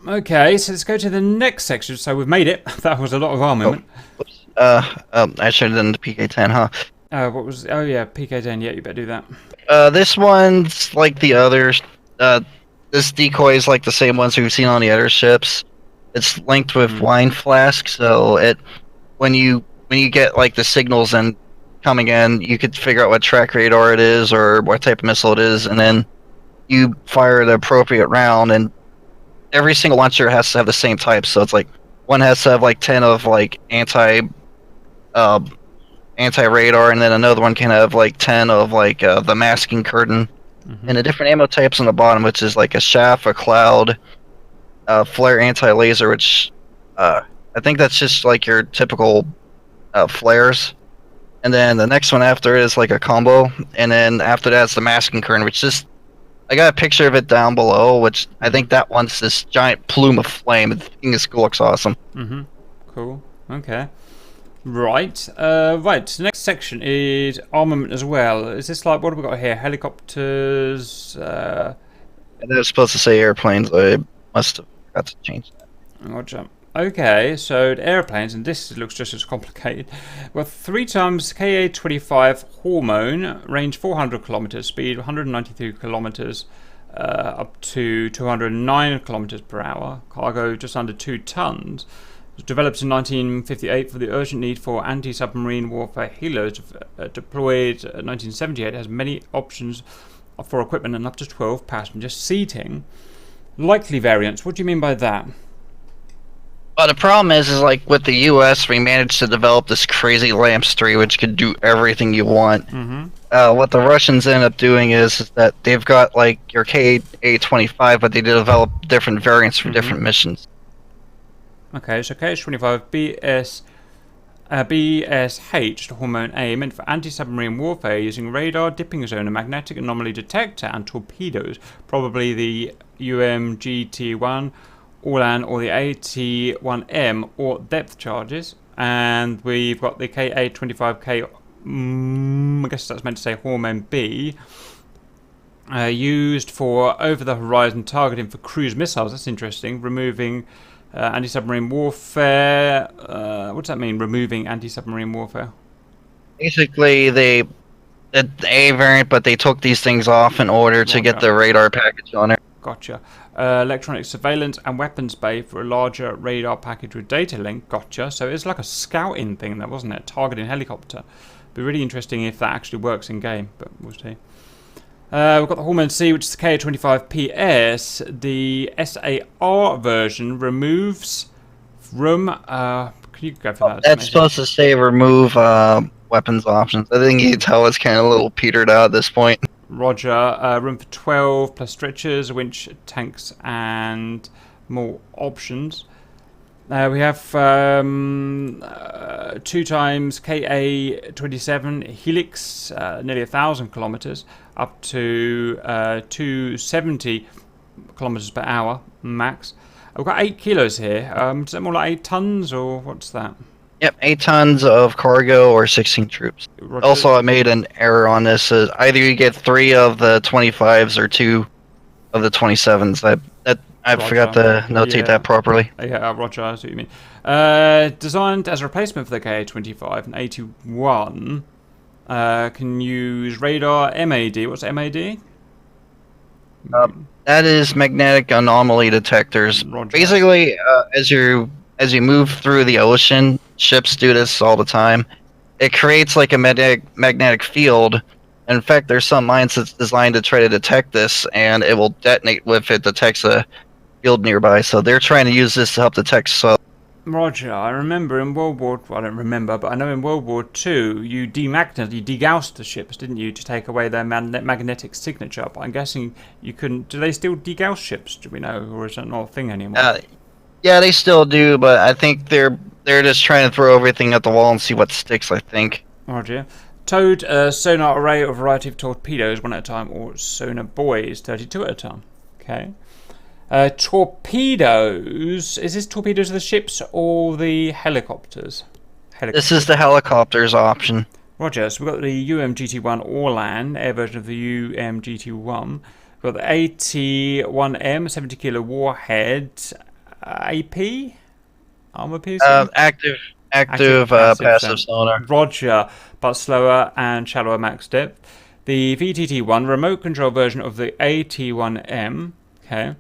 Okay, so let's go to the next section. So we've made it. That was a lot of armament. I should have done the PK10, huh? What was? Oh yeah, PK10. Yeah, you better do that. This one's like the others. This decoy is like the same ones we've seen on the other ships. It's linked with wine flask, so when you get like the signals and coming in, you could figure out what track radar it is or what type of missile it is, and then you fire the appropriate round. And every single launcher has to have the same type, so it's like one has to have like 10 of like anti-radar, and then another one can have like 10 of like the masking curtain, and the different ammo types on the bottom, which is like a shaft, a cloud, flare anti-laser, which I think that's just like your typical flares. And then the next one after is like a combo, and then after that's the masking curtain, which just I got a picture of it down below, which I think that one's this giant plume of flame. The thing is cool, looks awesome. Cool. Okay. Right. Right. The next section is armament as well. Is this like what have we got here? Helicopters. And it was supposed to say airplanes. I must have got to change that. Roger. Okay, so the airplanes, and this looks just as complicated. Well, 3 times Ka-25 Hormone, range 400 kilometers, speed 193 kilometers, up to 209 kilometers per hour. Cargo just under 2 tons. It was developed in 1958 for the urgent need for anti-submarine warfare helos. Deployed in 1978, has many options for equipment and up to 12 passenger seating. Likely variants. What do you mean by that? Well, the problem is like with the U.S., we managed to develop this crazy Lamps 3, which could do everything you want. What the Russians end up doing is that they've got like your Ka-25, but they develop different variants for different missions. Okay, so Ka-25 BSH, the Hormone A, meant for anti-submarine warfare using radar, dipping zone, a magnetic anomaly detector, and torpedoes. Probably the UMGT-1. Orlan or the AT-1M or depth charges, and we've got the Ka-25K, I guess that's meant to say Hormone B, used for over-the-horizon targeting for cruise missiles. That's interesting. Removing anti-submarine warfare. What does that mean, removing anti-submarine warfare? Basically, the A variant, but they took these things off in order to get the radar package on it. Gotcha. Electronic surveillance and weapons bay for a larger radar package with data link. Gotcha. So it's like a scouting thing, that wasn't it? Targeting helicopter. Be really interesting if that actually works in game, but we'll see. We've got the Hormone C, which is the Ka-25PS. The SAR version removes from. Can you go for that? That's supposed to say remove weapons options. I think you can tell it's kind of a little petered out at this point. Roger. Room for 12 plus stretchers, winch, tanks, and more options. We have 2 times KA-27 Helix, nearly 1,000 kilometers, up to 270 kilometers per hour max. I've got 8 kilos here. Is that more like 8 tons, or what's that? Yep, 8 tons of cargo or 16 troops. Roger. Also, I made an error on this. Either you get 3 of the 25s or 2 of the 27s. I forgot to notate that properly. Yeah, Roger, I see what you mean. Designed as a replacement for the KA-25 and 81, can use radar MAD. What's MAD? That is magnetic anomaly detectors. Roger. Basically, as you move through the ocean, ships do this all the time. It creates like a magnetic field. In fact, there's some mines that's designed to try to detect this, and it will detonate if it detects a field nearby. So they're trying to use this to help detect. So, Roger. I remember in World War. Well, I don't remember, but I know in World War II you degaussed the ships, didn't you, to take away their magnetic signature? But I'm guessing you couldn't. Do they still degauss ships? Do we know, or is that not a thing anymore? Yeah, they still do, but I think they're just trying to throw everything at the wall and see what sticks. I think. Roger. Towed sonar array of a variety of torpedoes, 1 at a time, or sonar buoys, 32 at a time. Okay. Torpedoes. Is this torpedoes of the ships or the helicopters? This is the helicopters option. Roger. So we've got the UMGT-1 Orlan, air version of the UMGT-1. We've got the AT-1M, 70 kilo warhead. AP? Armor piercing? Active passive sonar. Roger, but slower and shallower max depth. The VTT-1, remote control version of the AT-1M. Okay.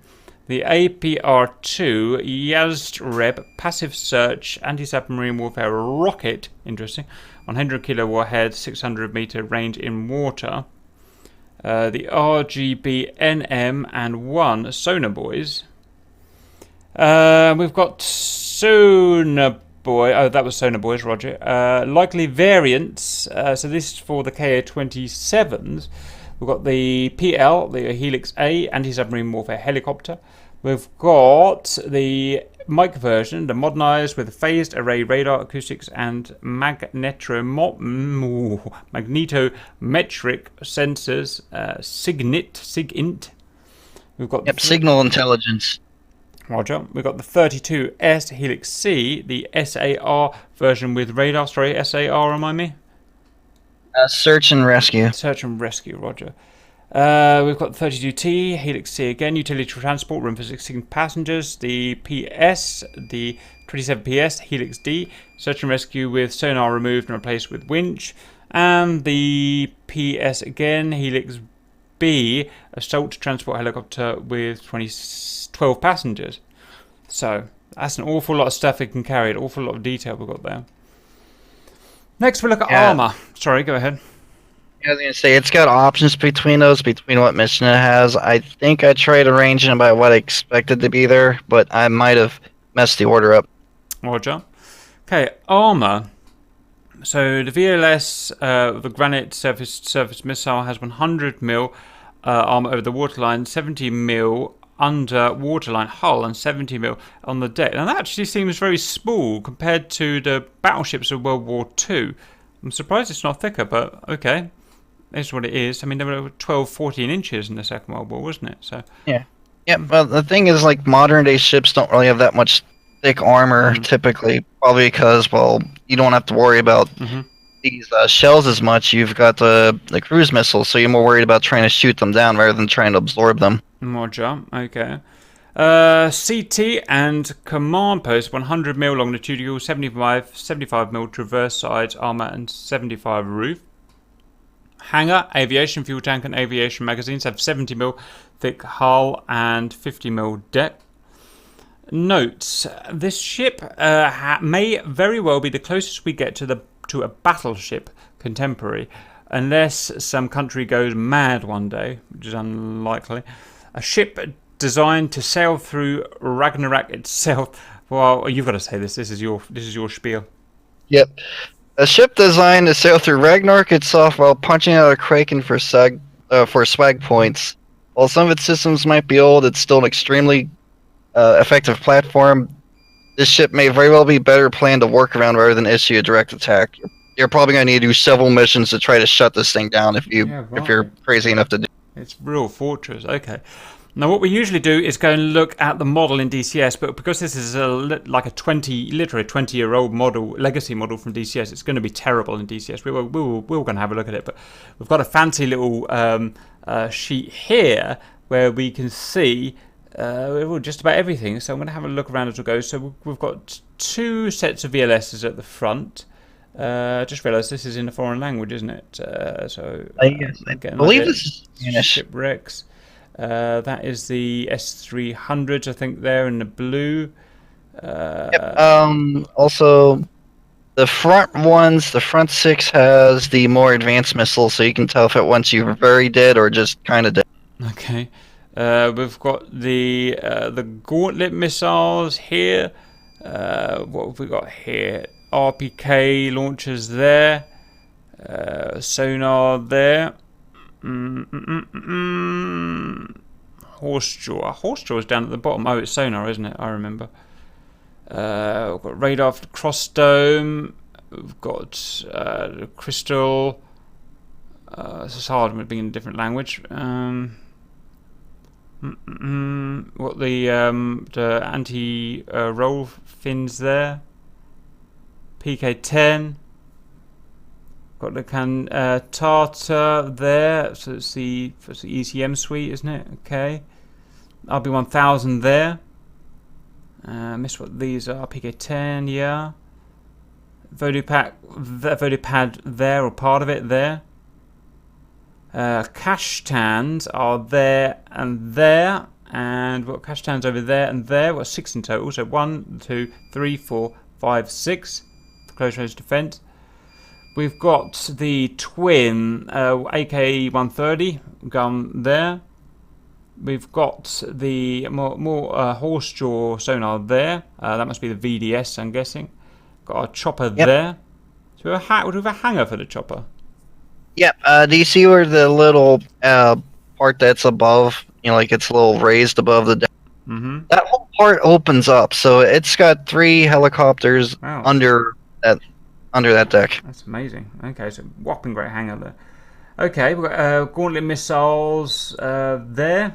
The APR-2, Yazd-Reb, passive search, anti-submarine warfare rocket. Interesting. 100 kilo warhead, 600 meter range in water. The RGB-NM and 1 sonar buoys. We've got sonar buoy. Oh, that was sonar buoys, Roger. Likely variants. So this is for the KA-27s. We've got the PL, the Helix A, anti-submarine warfare helicopter. We've got the Mike version, the modernized with phased array radar, acoustics, and magnetometric sensors. SIGINT. We've got signal intelligence. Roger. We've got the 32S Helix C, the SAR version with radar. Sorry, SAR, remind me? Search and rescue. Search and rescue, Roger. We've got the 32T Helix C again, utility transport, room for 16 passengers. The PS, the 27PS Helix D, search and rescue with sonar removed and replaced with winch. And the PS again, Helix B, assault transport helicopter with 12 passengers. So that's an awful lot of stuff it can carry, an awful lot of detail we've got there. Next we look at armor. Sorry, go ahead. I was going to say, it's got options between what mission it has. I think I tried arranging by what I expected to be there, but I might have messed the order up. Roger. Okay, armor. So the VLS, the Granite surface missile, has 100 mil armor over the waterline, 70 mil under waterline hull, and 70 mil on the deck. And that actually seems very small compared to the battleships of World War II. I'm surprised it's not thicker, but okay. That's what it is. I mean, they were 12, 14 inches in the Second World War, wasn't it? So yeah. Well, the thing is, like, modern day ships don't really have that much thick armor typically, probably because, well, you don't have to worry about these shells as much. You've got the cruise missiles, so you're more worried about trying to shoot them down rather than trying to absorb them. Roger. Okay. CT and command post, 100 mil longitudinal, 75 mil traverse sides armor, and 75 roof. Hangar, aviation fuel tank, and aviation magazines have 70 mil thick hull and 50 mil deck. Notes: this ship may very well be the closest we get to a battleship contemporary, unless some country goes mad one day, which is unlikely. A ship designed to sail through Ragnarok itself. Well, you've got to say this. This is your spiel. Yep. A ship designed to sail through Ragnarok itself while punching out a Kraken for swag points. While some of its systems might be old, it's still an extremely effective platform this ship may very well be better planned to work around rather than issue a direct attack. You're probably going to need to do several missions to try to shut this thing down if you're crazy enough to do. It's real fortress. Okay. Now, what we usually do is go and look at the model in DCS, but because this is like a literally 20-year-old model, legacy model from DCS, it's going to be terrible in DCS. We were going to have a look at it, but we've got a fancy little sheet here where we can see just about everything. So I'm going to have a look around as we go. So we've got 2 sets of VLSs at the front. Just realised this is in a foreign language, isn't it? Yes, I believe this is Spanish. Shipwrecks. That is the S300s, I think, there in the blue. Also, the front 6 has the more advanced missiles, so you can tell if it wants you very dead or just kind of dead. Okay. We've got the Gauntlet missiles here. What have we got here? RPK launchers there. Sonar there. Horsejaw. Horsejaw is down at the bottom. Oh, it's sonar, isn't it? I remember. We've got radar for the cross dome. We've got the crystal. This is hard when being in a different language. What the anti-roll fins there. PK-10. Got the Tartar there, so it's the ECM suite, isn't it? Okay. RB1000 there. Missed what these are. PK10, yeah. Vodipad there, or part of it there. Kashtans are there and there. And we've got Kashtans over there and there. We've got 6 in total. So 1, 2, 3, 4, 5, 6. Close range defense. We've got the twin AK-130 gun there. We've got the more horsejaw sonar there. That must be the VDS, I'm guessing. Got a chopper there. So we have a hangar for the chopper. Yep. Do you see where the little part that's above, like it's a little raised above the deck? Mm-hmm. That whole part opens up, so it's got 3 helicopters under that deck. That's amazing. Okay, so whopping great hangar there. Okay, we've got Gauntlet missiles there.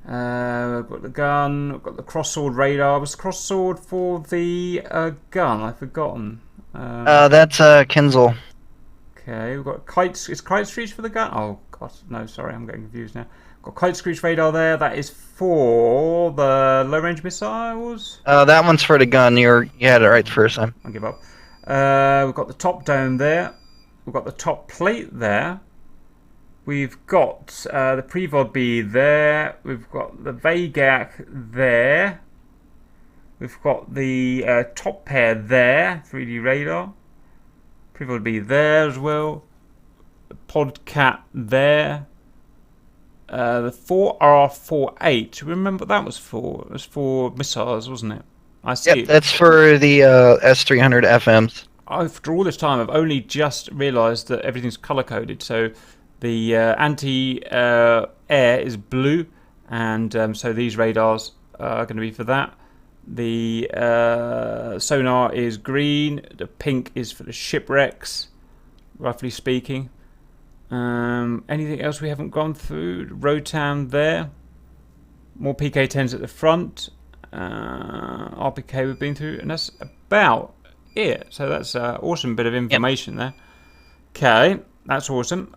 We've got the gun. We've got the cross-sword radar. Was the cross-sword for the gun? I've forgotten. That's Kinzel. Okay, we've got kite. Is kite screech for the gun? Oh god, no, sorry, I'm getting confused now. Got kite screech radar there. That is for the low-range missiles. That one's for the gun. You had it right the first time. I'll give up. We've got the top dome there. We've got the top plate there. We've got the Prevod B there. We've got the Vagac there. We've got the top pair there. 3D radar. Prevod B there as well. The Podcat there. The 4R48. Remember what that was for? It was for missiles, wasn't it? I see. Yep, that's for the S300 FMs. After all this time, I've only just realised that everything's colour-coded. So the anti-air is blue, and so these radars are going to be for that. The sonar is green. The pink is for the shipwrecks, roughly speaking. Anything else we haven't gone through? Rotan there. More PK-10s at the front. RPK we've been through, and that's about it. So that's an awesome bit of information there. Okay, that's awesome.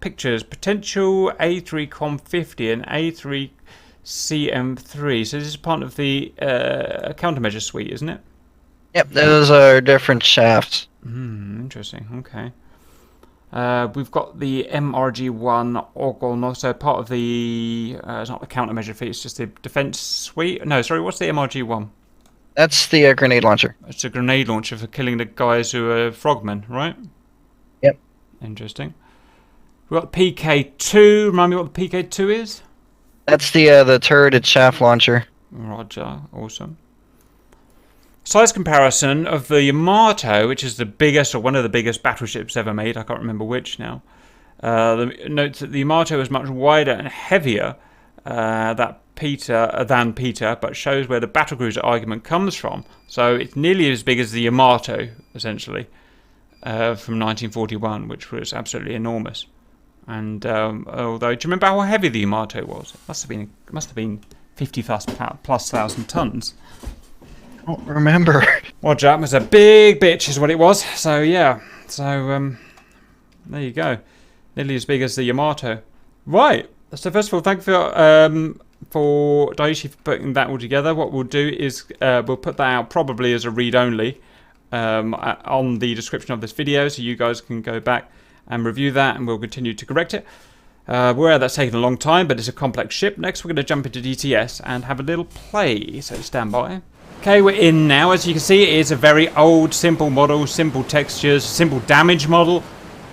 Pictures: potential A3Com50 and A3CM3. So this is part of the countermeasure suite, isn't it? Yep, those are different shafts. Interesting. Okay. We've got the MRG1 Orgol, so part of the it's not the countermeasure fleet, it's just the defense suite. No, sorry, what's the MRG1? That's the grenade launcher. It's a grenade launcher for killing the guys who are frogmen, right? Yep. Interesting. We've got PK2. Remind me what the PK2 is? That's the turreted shaft launcher. Roger. Awesome. Size comparison of the Yamato, which is the biggest or one of the biggest battleships ever made. I can't remember which now. Notes that the Yamato is much wider and heavier. That Peter, but shows where the battlecruiser argument comes from. So it's nearly as big as the Yamato, essentially, from 1941, which was absolutely enormous. And although, do you remember how heavy the Yamato was? It must have been 50 plus thousand tons. I don't remember. Roger, it was a big bitch, is what it was. So yeah, there you go, nearly as big as the Yamato. Right. So first of all, thank you for Daishi for putting that all together. What we'll do is we'll put that out probably as a read-only on the description of this video, so you guys can go back and review that, and we'll continue to correct it. We're that's taken a long time, but it's a complex ship. Next, we're going to jump into DCS and have a little play. So stand by. Okay, we're in now. As you can see, it is a very old, simple model, simple textures, simple damage model.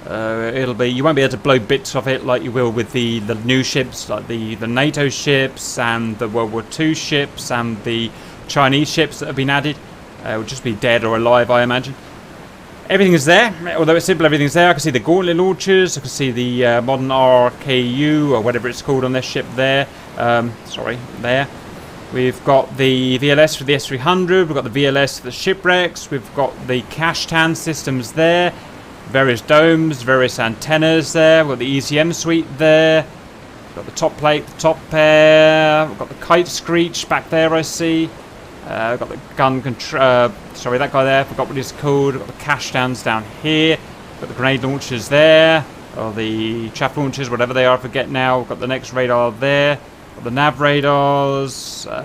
You won't be able to blow bits off it like you will with the new ships, like the NATO ships and the World War II ships and the Chinese ships that have been added. It will just be dead or alive, I imagine. Everything is there, although it's simple, everything's there. I can see the gauntlet launchers, I can see the modern RKU, or whatever it's called on this ship there. There. We've got the VLS for the S300, we've got the VLS for the shipwrecks, we've got the Kashtan systems there, various domes, various antennas there, we've got the ECM suite there, we've got the top plate, the top pair, we've got the kite screech back there, I see. We've got the gun control, sorry, that guy there, I forgot what he's called. We've got the Kashtans down here, we've got the grenade launchers there, or the chaff launchers, whatever they are, I forget now. We've got the next radar there, we've got the nav radars, we've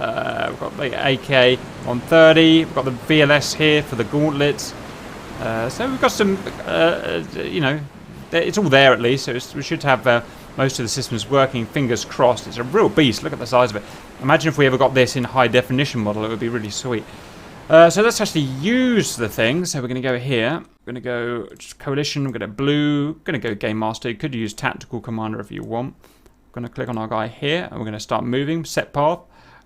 got the AK-130, we've got the VLS here for the gauntlets. So we've got some, it's all there at least, so we should have most of the systems working, fingers crossed. It's a real beast, look at the size of it. Imagine if we ever got this in high definition model, it would be really sweet. So let's actually use the thing. So we're going to go here, we're going to go just coalition, we're going to blue, we're going to go game master. You could use tactical commander if you want. We're going to click on our guy here, and we're going to start moving, set path,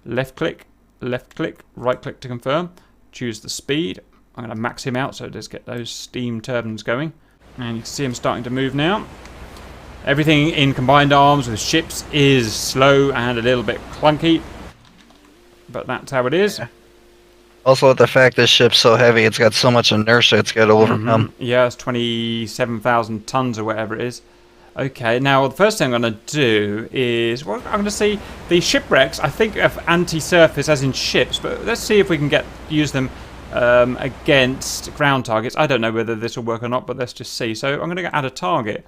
left click, right click to confirm, choose the speed. I'm going to max him out so it does get those steam turbines going. And you can see him starting to move now. Everything in combined arms with ships is slow and a little bit clunky, but that's how it is. Yeah. Also, the fact this ship's so heavy, it's got so much inertia it's got to overcome. Yeah, it's 27,000 tons or whatever it is. Okay, now the first thing I'm going to do is, well, I'm going to see the shipwrecks. I think of anti-surface as in ships, but let's see if we can use them against ground targets. I don't know whether this will work or not, but let's just see. So I'm going to add a target.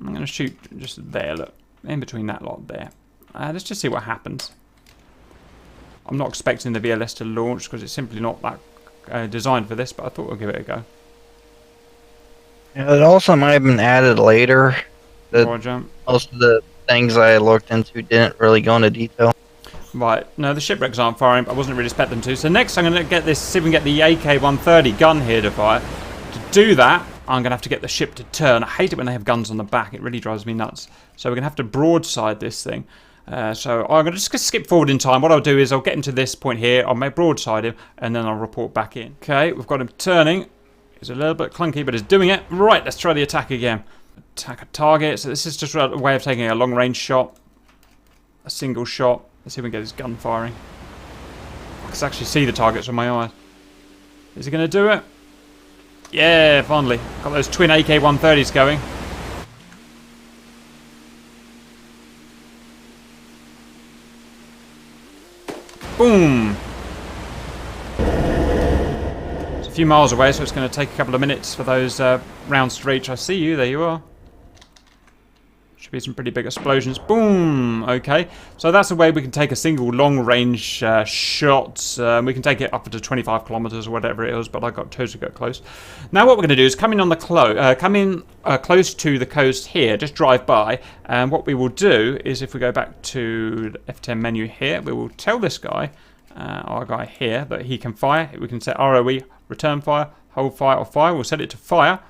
I'm going to shoot just there, look, in between that lot there. Let's just see what happens. I'm not expecting the VLS to launch because it's simply not that designed for this, but I thought we'll give it a go. Yeah, it also might have been added later. Roger. Most of the things I looked into didn't really go into detail. Right, no, the shipwrecks aren't firing, but I wasn't really expecting them to. So next I'm going to get this, see if we can get the AK-130 gun here to fire. To do that, I'm going to have to get the ship to turn. I hate it when they have guns on the back. It really drives me nuts. So we're going to have to broadside this thing. So I'm going to just skip forward in time. What I'll do is I'll get him to this point here. I'll make broadside him, and then I'll report back in. Okay, we've got him turning. It's a little bit clunky, but it's doing it. Right, let's try the attack again. Attack a target. So this is just a way of taking a long-range shot. A single shot. Let's see if we can get his gun firing. I can actually see the targets with my eyes. Is he going to do it? Yeah, finally. Got those twin AK-130s going. Boom! It's a few miles away, so it's going to take a couple of minutes for those rounds to reach. I see you. There you are. Should be some pretty big explosions. Boom! Okay, so that's the way we can take a single long-range shot. We can take it up to 25 kilometers or whatever it is, but I got totally got close. Now what we're going to do is come in on the close to the coast here. Just drive by, and what we will do is, if we go back to the F10 menu here, we will tell this guy, our guy here, that he can fire. We can set ROE, return fire, hold fire, or fire. We'll set it to fire.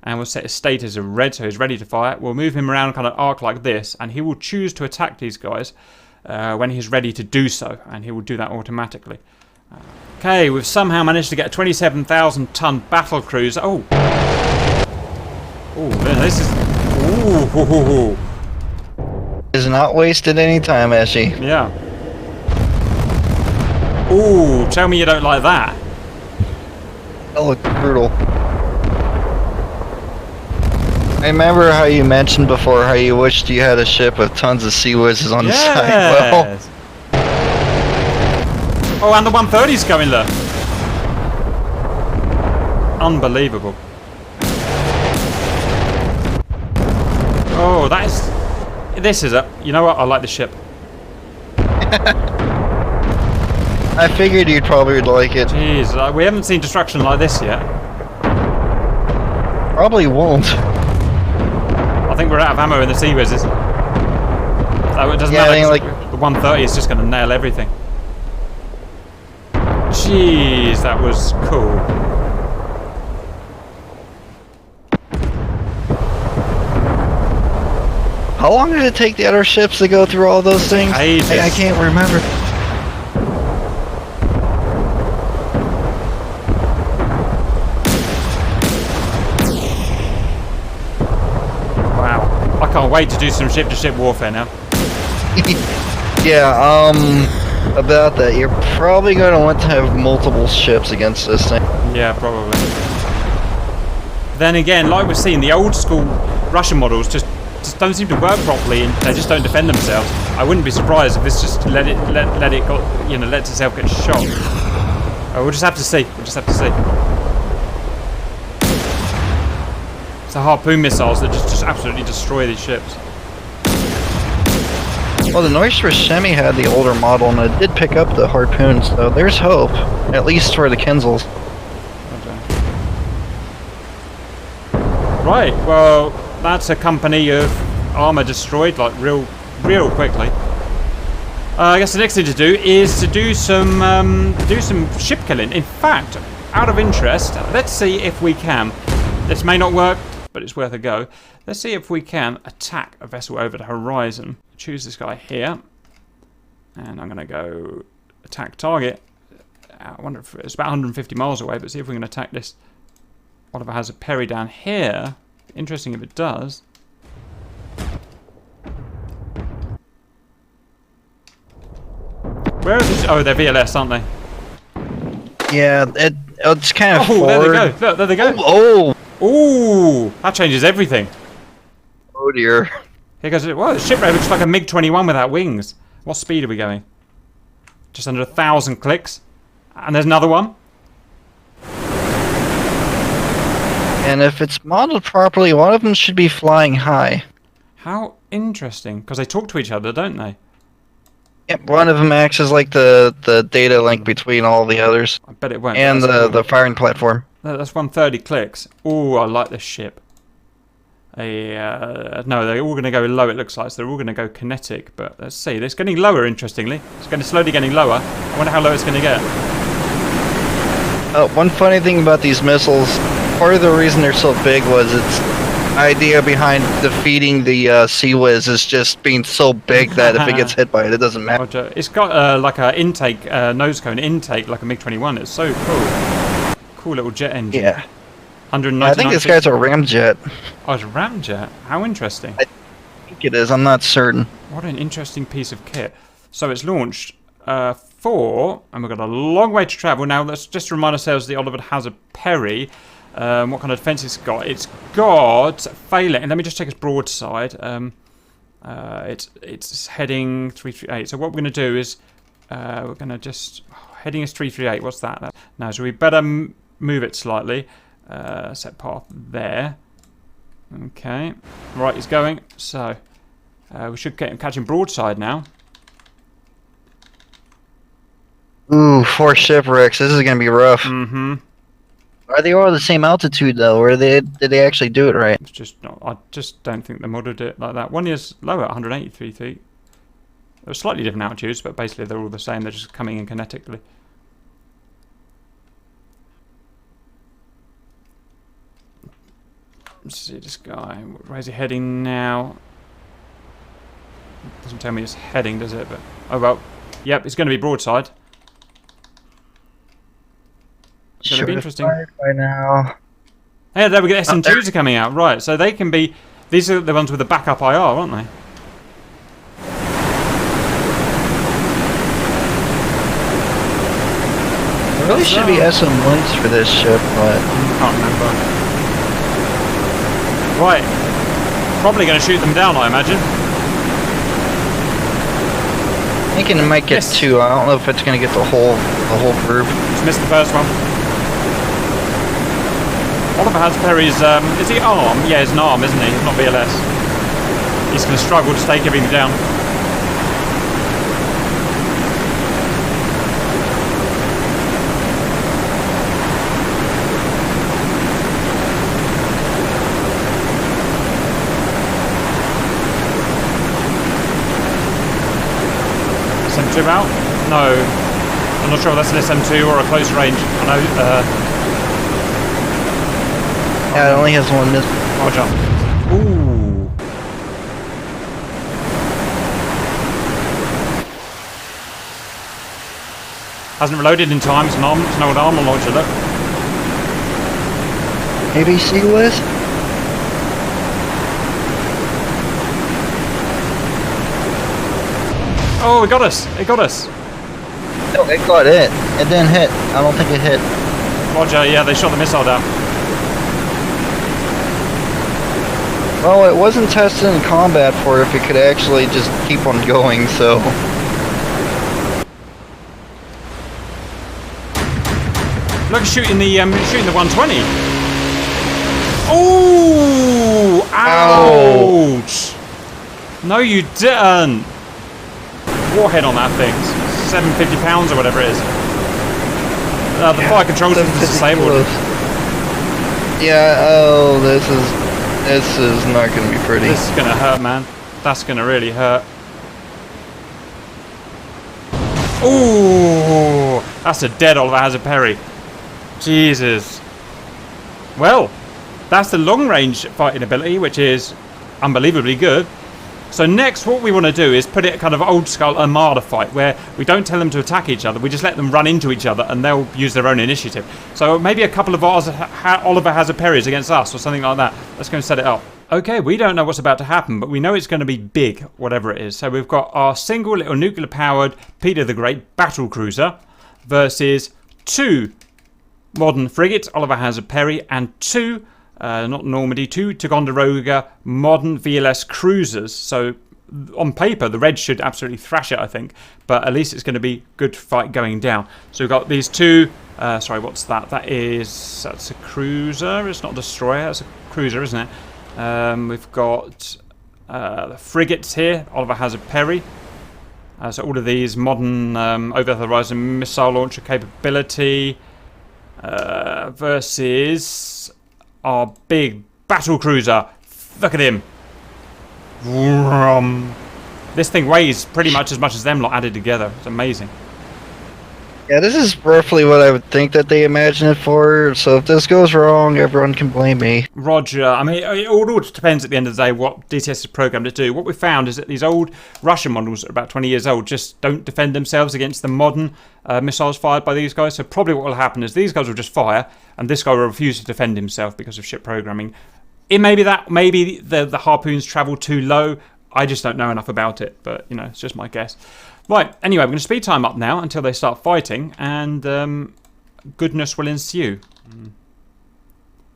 And we'll set his state as a red, so he's ready to fire. We'll move him around kind of arc like this, and he will choose to attack these guys when he's ready to do so, and he will do that automatically. Okay, we've somehow managed to get a 27,000-ton battlecruiser. Oh, this is. Is not wasted any time, has she? Yeah. Ooh, tell me you don't like that. That looked brutal. I remember how you mentioned before how you wished you had a ship with tons of sea whizzes on the side. Well, oh, and the 130's coming, look. Unbelievable. Oh, that is... This is a... You know what? I like the ship. I figured you'd probably like it. Jeez, we haven't seen destruction like this yet. Probably won't. I think we're out of ammo in the sea whizzes. So it doesn't matter. I think, The 130 is just going to nail everything. Jeez, that was cool. How long did it take the other ships to go through all those things? Ages. I can't remember. Wow. I can't wait to do some ship-to-ship warfare now. Yeah, about that, you're probably going to want to have multiple ships against this thing. Yeah, probably. Then again, like we've seen, the old school Russian models just don't seem to work properly, and they just don't defend themselves. I wouldn't be surprised if this just let itself get shot. We'll just have to see. We'll just have to see. It's the harpoon missiles that just absolutely destroy these ships. Well, the Neustra Shemi had the older model, and it did pick up the harpoons, so there's hope, at least for the Kinzels. Right, well, that's a company of armor destroyed, like real quickly. I guess the next thing to do is to do some ship killing. In fact, out of interest, let's see if we can. This may not work, but it's worth a go. Let's see if we can attack a vessel over the horizon. Choose this guy here, and I'm going to go attack target. I wonder if it's about 150 miles away, but see if we can attack this. What if it has a Perry down here? Interesting if it does. Where are these? Oh, they're VLS, aren't they? Yeah, it's kind of forward. There they go. Look, there they go. Oh! Ooh, that changes everything. Oh dear. Here goes. Well, the shipwreck looks like a MiG-21 without wings. What speed are we going? Just under 1,000 clicks. And there's another one. And if it's modeled properly, one of them should be flying high. How interesting. Because they talk to each other, don't they? Yep, one of them acts as like the data link between all the others. I bet it won't. And the firing platform. No, that's 130 clicks. Ooh, I like this ship. No, they're all going to go low, it looks like. So they're all going to go kinetic. But let's see. It's getting lower, interestingly. It's slowly getting lower. I wonder how low it's going to get. One funny thing about these missiles, part of the reason they're so big was its idea behind defeating the Sea Whiz is just being so big that if it gets hit by it, it doesn't matter. It's got like a intake, nose cone intake, like a MiG-21. It's so cool. Cool little jet engine. Yeah. 199. I think this guy's a ramjet. Oh, it's a ramjet. How interesting. I think it is. I'm not certain. What an interesting piece of kit. So it's launched and we've got a long way to travel. Now, let's just remind ourselves the Oliver has a Perry. What kind of defense it's got? It's got failing. And let me just check its broadside. It's heading 338. So what we're going to do is we're going to just heading is 338. What's that? No, so we better move it slightly. Set path there. Okay. Right, he's going. So we should catch him broadside now. Ooh, 4 shipwrecks. This is going to be rough. Mm-hmm. Are they all the same altitude though, or did they actually do it right? It's just not. I just don't think they modeled it like that. One is lower at 183 feet. They're slightly different altitudes, but basically they're all the same. They're just coming in kinetically. Let's see this guy. Where's he heading now? Doesn't tell me it's heading, does it? But oh well. Yep, it's going to be broadside. It's going to be interesting. By now. Hey, there we go. SM2s are coming out. Right, so they can be. These are the ones with the backup IR, aren't they? There really should be SM1s for this ship, but Can't remember. Right. Probably going to shoot them down, I imagine. I'm thinking it might get two. I don't know if it's going to get the whole group. Just missed the first one. Oliver has Perry's, is he arm? Yeah, he's an arm, isn't he? He's not VLS. He's going to struggle to take everything down. SM2 out? No. I'm not sure if that's an SM2 or a close range. I know, yeah, it only has one miss. Roger. Ooh. Hasn't reloaded in time. It's an old armor launcher, look. Maybe see Liz? Oh, it got us. It got us. No, it got it. It didn't hit. I don't think it hit. Roger, yeah, they shot the missile down. Well, it wasn't tested in combat for if it could actually just keep on going, so... Look, shooting the 120. Oh! Ouch! No, you didn't. Warhead on that thing. 750 pounds or whatever it is. The fire control system is disabled. Yeah. Oh, this is not going to be pretty. This is going to hurt, man. That's going to really hurt. Ooh! That's a dead Oliver Hazard Perry. Jesus. Well, that's the long-range fighting ability, which is unbelievably good. So next, what we want to do is put it kind of old-school Armada fight, where we don't tell them to attack each other, we just let them run into each other, and they'll use their own initiative. So maybe a couple of Oliver Hazard Perrys against us, or something like that. Let's go and set it up. Okay, we don't know what's about to happen, but we know it's going to be big, whatever it is. So we've got our single little nuclear-powered Pyotr the Great Battlecruiser versus 2 modern frigates, Oliver Hazard Perry, and 2 not Normandy, 2 Ticonderoga modern VLS cruisers. So on paper, the Reds should absolutely thrash it, I think. But at least it's going to be good fight going down. So we've got these 2... sorry, what's that? That's a cruiser. It's not a destroyer. It's a cruiser, isn't it? We've got the frigates here. Oliver Hazard Perry. So all of these modern over-the-horizon missile launcher capability versus... our big battle cruiser. Look at him. This thing weighs pretty much as them lot added together. It's amazing. Yeah, this is roughly what I would think that they imagine it for. So if this goes wrong, everyone can blame me. Roger. I mean, it all depends at the end of the day what DCS is programmed to do. What we found is that these old Russian models that are about 20 years old just don't defend themselves against the modern missiles fired by these guys. So probably what will happen is these guys will just fire, and this guy will refuse to defend himself because of ship programming. It may be that maybe the harpoons travel too low. I just don't know enough about it, but you know, it's just my guess. Right, anyway, we're going to speed time up now until they start fighting, and goodness will ensue.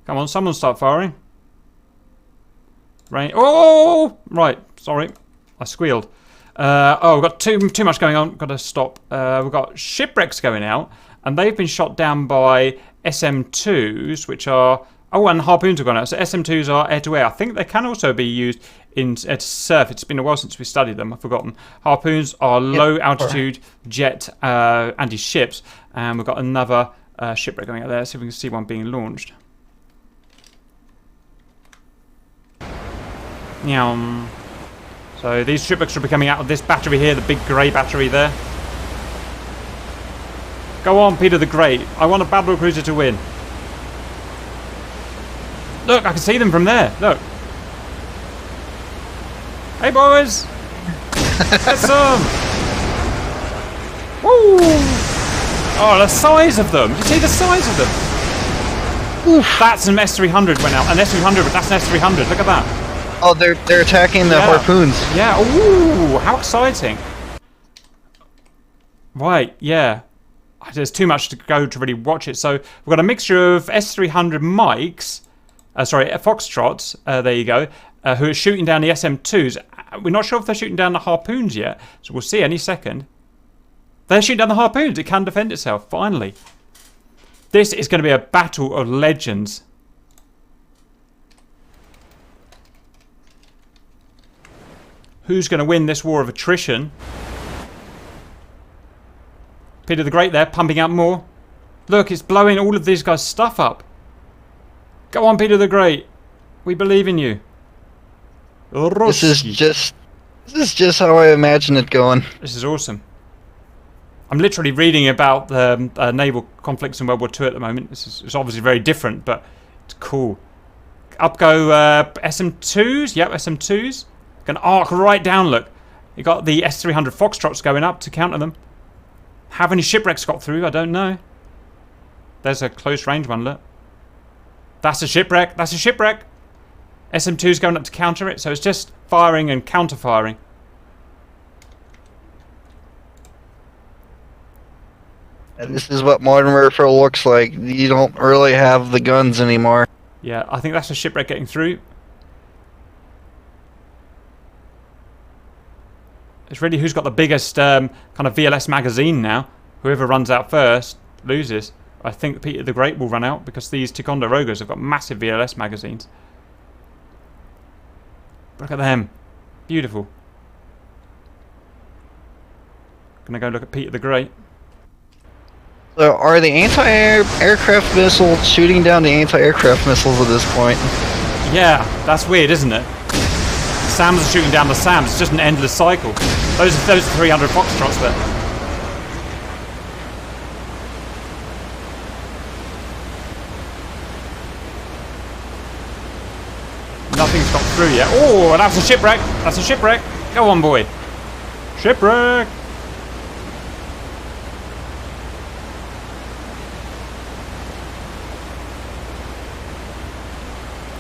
Come on, someone start firing. Right. Oh! Right, sorry. I squealed. We've got too much going on. Got to stop. We've got shipwrecks going out, and they've been shot down by SM2s, which are... Oh, and harpoons have gone out. So SM2s are air-to-air. I think they can also be used in surf. It's been a while since we studied them. I've forgotten. Harpoons are low-altitude jet anti-ships. And we've got another shipwreck going out there. See if we can see one being launched. Meow. So these shipwrecks will be coming out of this battery here, the big grey battery there. Go on, Pyotr the Great. I want a battlecruiser to win. Look, I can see them from there. Look. Hey, boys. Get some. Woo. Oh, the size of them. You see the size of them? Oof. That's an S300 went out. An S300, that's an S300. Look at that. Oh, they're attacking the harpoons. Yeah. Ooh, how exciting. Right, yeah. there's too much to go to really watch it. So we've got a mixture of S300 Mikes, Foxtrots, there you go, who are shooting down the SM2s. We're not sure if they're shooting down the harpoons yet, so we'll see any second. They're shooting down the harpoons. It can defend itself, finally. This is going to be a battle of legends. Who's going to win this war of attrition? Peter the Great there, pumping out more. Look, it's blowing all of these guys' stuff up. Go on, Peter the Great. We believe in you. This is just how I imagine it going. This is awesome. I'm literally reading about the naval conflicts in World War II at the moment. It's obviously very different, but it's cool. Up go SM2s. Yep, SM2s. Going to arc right down, look. You got the S300 Foxtrots going up to counter them. Have any shipwrecks got through? I don't know. There's a close range one, look. That's a shipwreck. That's a shipwreck. SM2's going up to counter it, so it's just firing and counter-firing. And this is what Modern Warfare looks like. You don't really have the guns anymore. Yeah, I think that's a shipwreck getting through. It's really who's got the biggest kind of VLS magazine now. Whoever runs out first loses. I think Peter the Great will run out because these Ticonderogas have got massive VLS magazines. Look at them. Beautiful. Gonna go look at Peter the Great. So are the anti-aircraft missiles shooting down the anti-aircraft missiles at this point? Yeah, that's weird, isn't it? SAMs are shooting down the SAMs. It's just an endless cycle. Those are 300 Foxtrots there. Nothing's got through yet. Oh, that's a shipwreck. That's a shipwreck. Go on, boy. Shipwreck.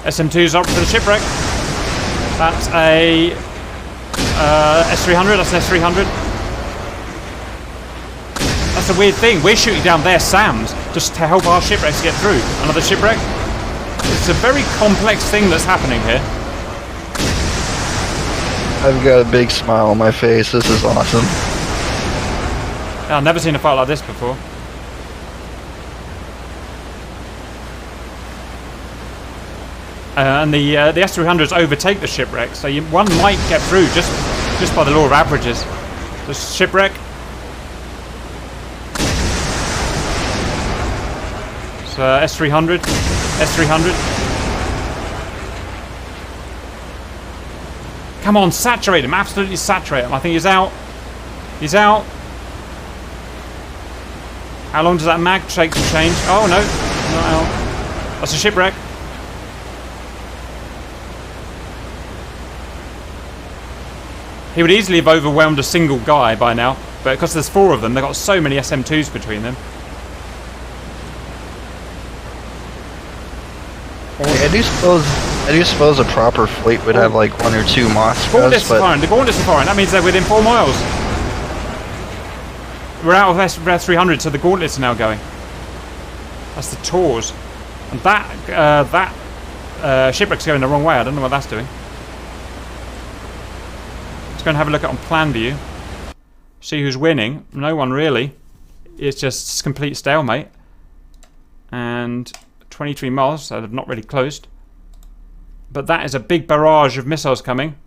SM2's up for the shipwreck. That's a S300. That's an S300. That's a weird thing. We're shooting down their SAMs just to help our shipwrecks get through. Another shipwreck. It's a very complex thing that's happening here. I've got a big smile on my face. This is awesome. I've never seen a fight like this before. And the S300s overtake the shipwreck, so one might get through just by the law of averages. The shipwreck. So S300, S300. Come on, saturate him! Absolutely saturate him. I think he's out. He's out. How long does that mag take to change? Oh no, not out. That's a shipwreck. He would easily have overwhelmed a single guy by now, but because there's 4 of them, they've got so many SM2s between them. I do suppose a proper fleet would have like 1 or 2 Mothras, but... The Gauntlets are firing. That means they're within 4 miles. We're out of S300, so the Gauntlets are now going. That's the Tors. And that shipwreck's going the wrong way. I don't know what that's doing. Let's go and have a look at on plan view. See who's winning. No one really. It's just complete stalemate. And 23 miles, so they've not really closed. But that is a big barrage of missiles coming.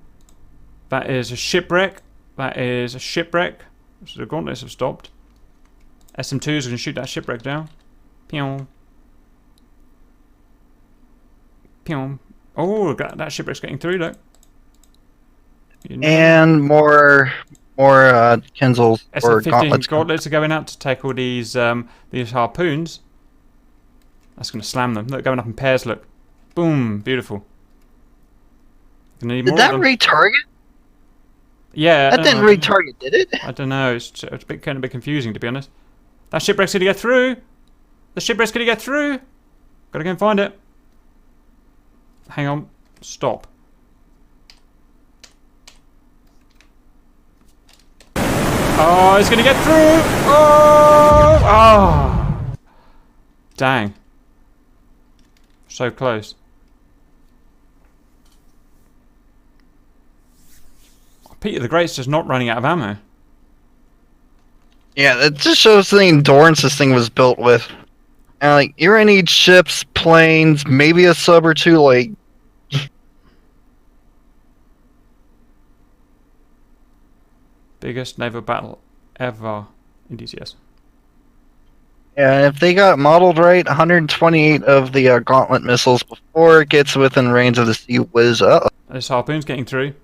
That is a shipwreck. That is a shipwreck. So the Gauntlets have stopped. SM2 is going to shoot that shipwreck down. Pew. Pew. Oh, that shipwreck's getting through, look. And more Kenzals or SM-15 Gauntlets are going out to take all these harpoons. That's going to slam them. Look, going up in pairs, look. Boom. Beautiful. Did that retarget? Yeah. That didn't retarget, did it? I don't know. It's kind of a bit confusing, to be honest. That shipwreck's going to get through. The shipwreck's going to get through. Got to go and find it. Hang on. Stop. Oh, it's gonna get through. Oh, oh. Dang. So close. Peter the Great's just not running out of ammo. Yeah, that just shows the endurance this thing was built with. And like, you're gonna need ships, planes, maybe a sub or two, like... Biggest naval battle ever in DCS. Yeah, if they got modeled right, 128 of the gauntlet missiles before it gets within range of the Sea Whiz. This harpoon's getting through.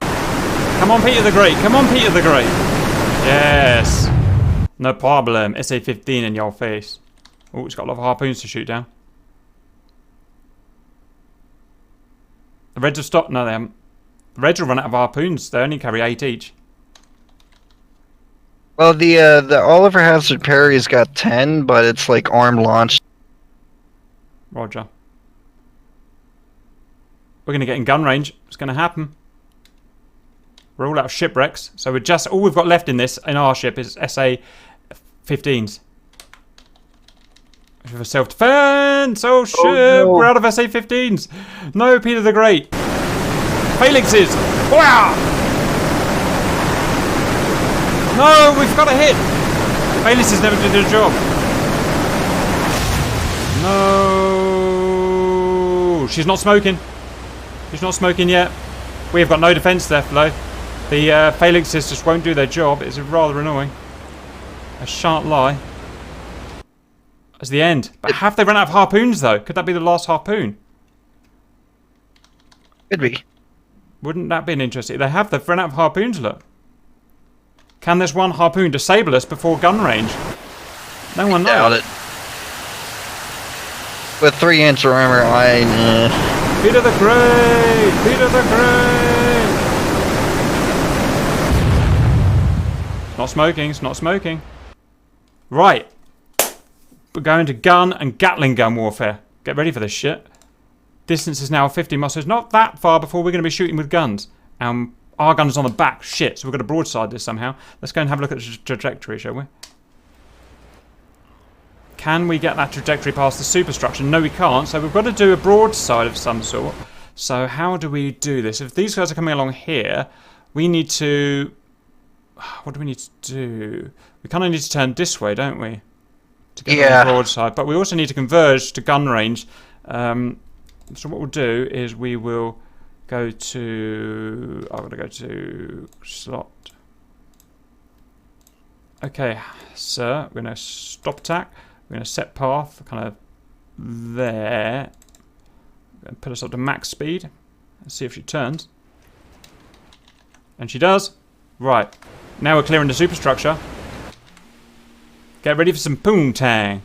Come on, Peter the Great. Come on, Peter the Great. Yes. No problem. SA-15 in your face. Oh, it's got a lot of harpoons to shoot down. The Reds have stopped. No, they haven't. The Reds will run out of harpoons. They only carry 8 each. Well, the Oliver Hazard Perry's got 10, but it's like arm launched. Roger. We're going to get in gun range. It's going to happen. We're all out of shipwrecks, so we're just all we've got left in our ship is SA-15s. For self-defense. Oh shit! Oh, no. We're out of SA-15s. No, Peter the Great. Felix's. Wow! No, we've got a hit. Felix has never did a job. No, she's not smoking. She's not smoking yet. We have got no defense left, though. The Felixes just won't do their job. It's rather annoying. I shan't lie. That's the end. But have they run out of harpoons, though? Could that be the last harpoon? Could be. Wouldn't that be an interesting... They've run out of harpoons, look. Can this one harpoon disable us before gun range? No one knows. Doubt it. With 3-inch armor, Peter the Great! Peter the Great! Not smoking, it's not smoking. Right. We're going to gun and Gatling gun warfare. Get ready for this shit. Distance is now 50 miles, so it's not that far before we're going to be shooting with guns. Our gun is on the back. Shit, so we've got to broadside this somehow. Let's go and have a look at the trajectory, shall we? Can we get that trajectory past the superstructure? No, we can't, so we've got to do a broadside of some sort. So how do we do this? If these guys are coming along here, we need to... What do we need to do? We kind of need to turn this way, don't we? To get on the broadside. But we also need to converge to gun range. So what we'll do is we will go to... I'm going to go to slot. Okay, sir. We're going to stop attack. We're going to set path kind of there. And put us up to max speed. Let's see if she turns. And she does. Right. Now we're clearing the superstructure. Get ready for some poontang.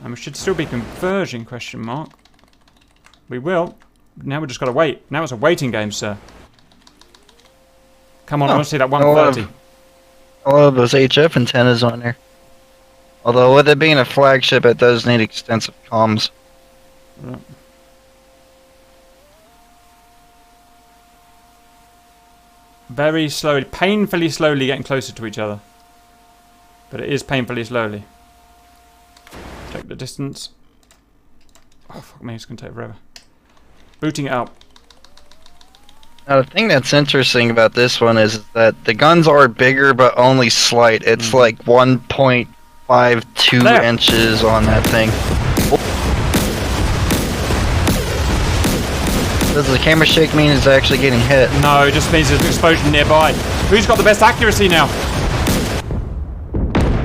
And we should still be converging, question mark. We will. Now we've just got to wait. Now it's a waiting game, sir. Come on, I want to see that 130. All of those HF antennas on there. Although with it being a flagship, it does need extensive comms. Right. Very slowly, painfully slowly getting closer to each other. But it is painfully slowly. Check the distance. Oh, fuck me, it's going to take forever. Booting it up. Now, the thing that's interesting about this one is that the guns are bigger, but only slight. It's like 1.52 inches on that thing. Does the camera shake mean it's actually getting hit? No, it just means there's an explosion nearby. Who's got the best accuracy now?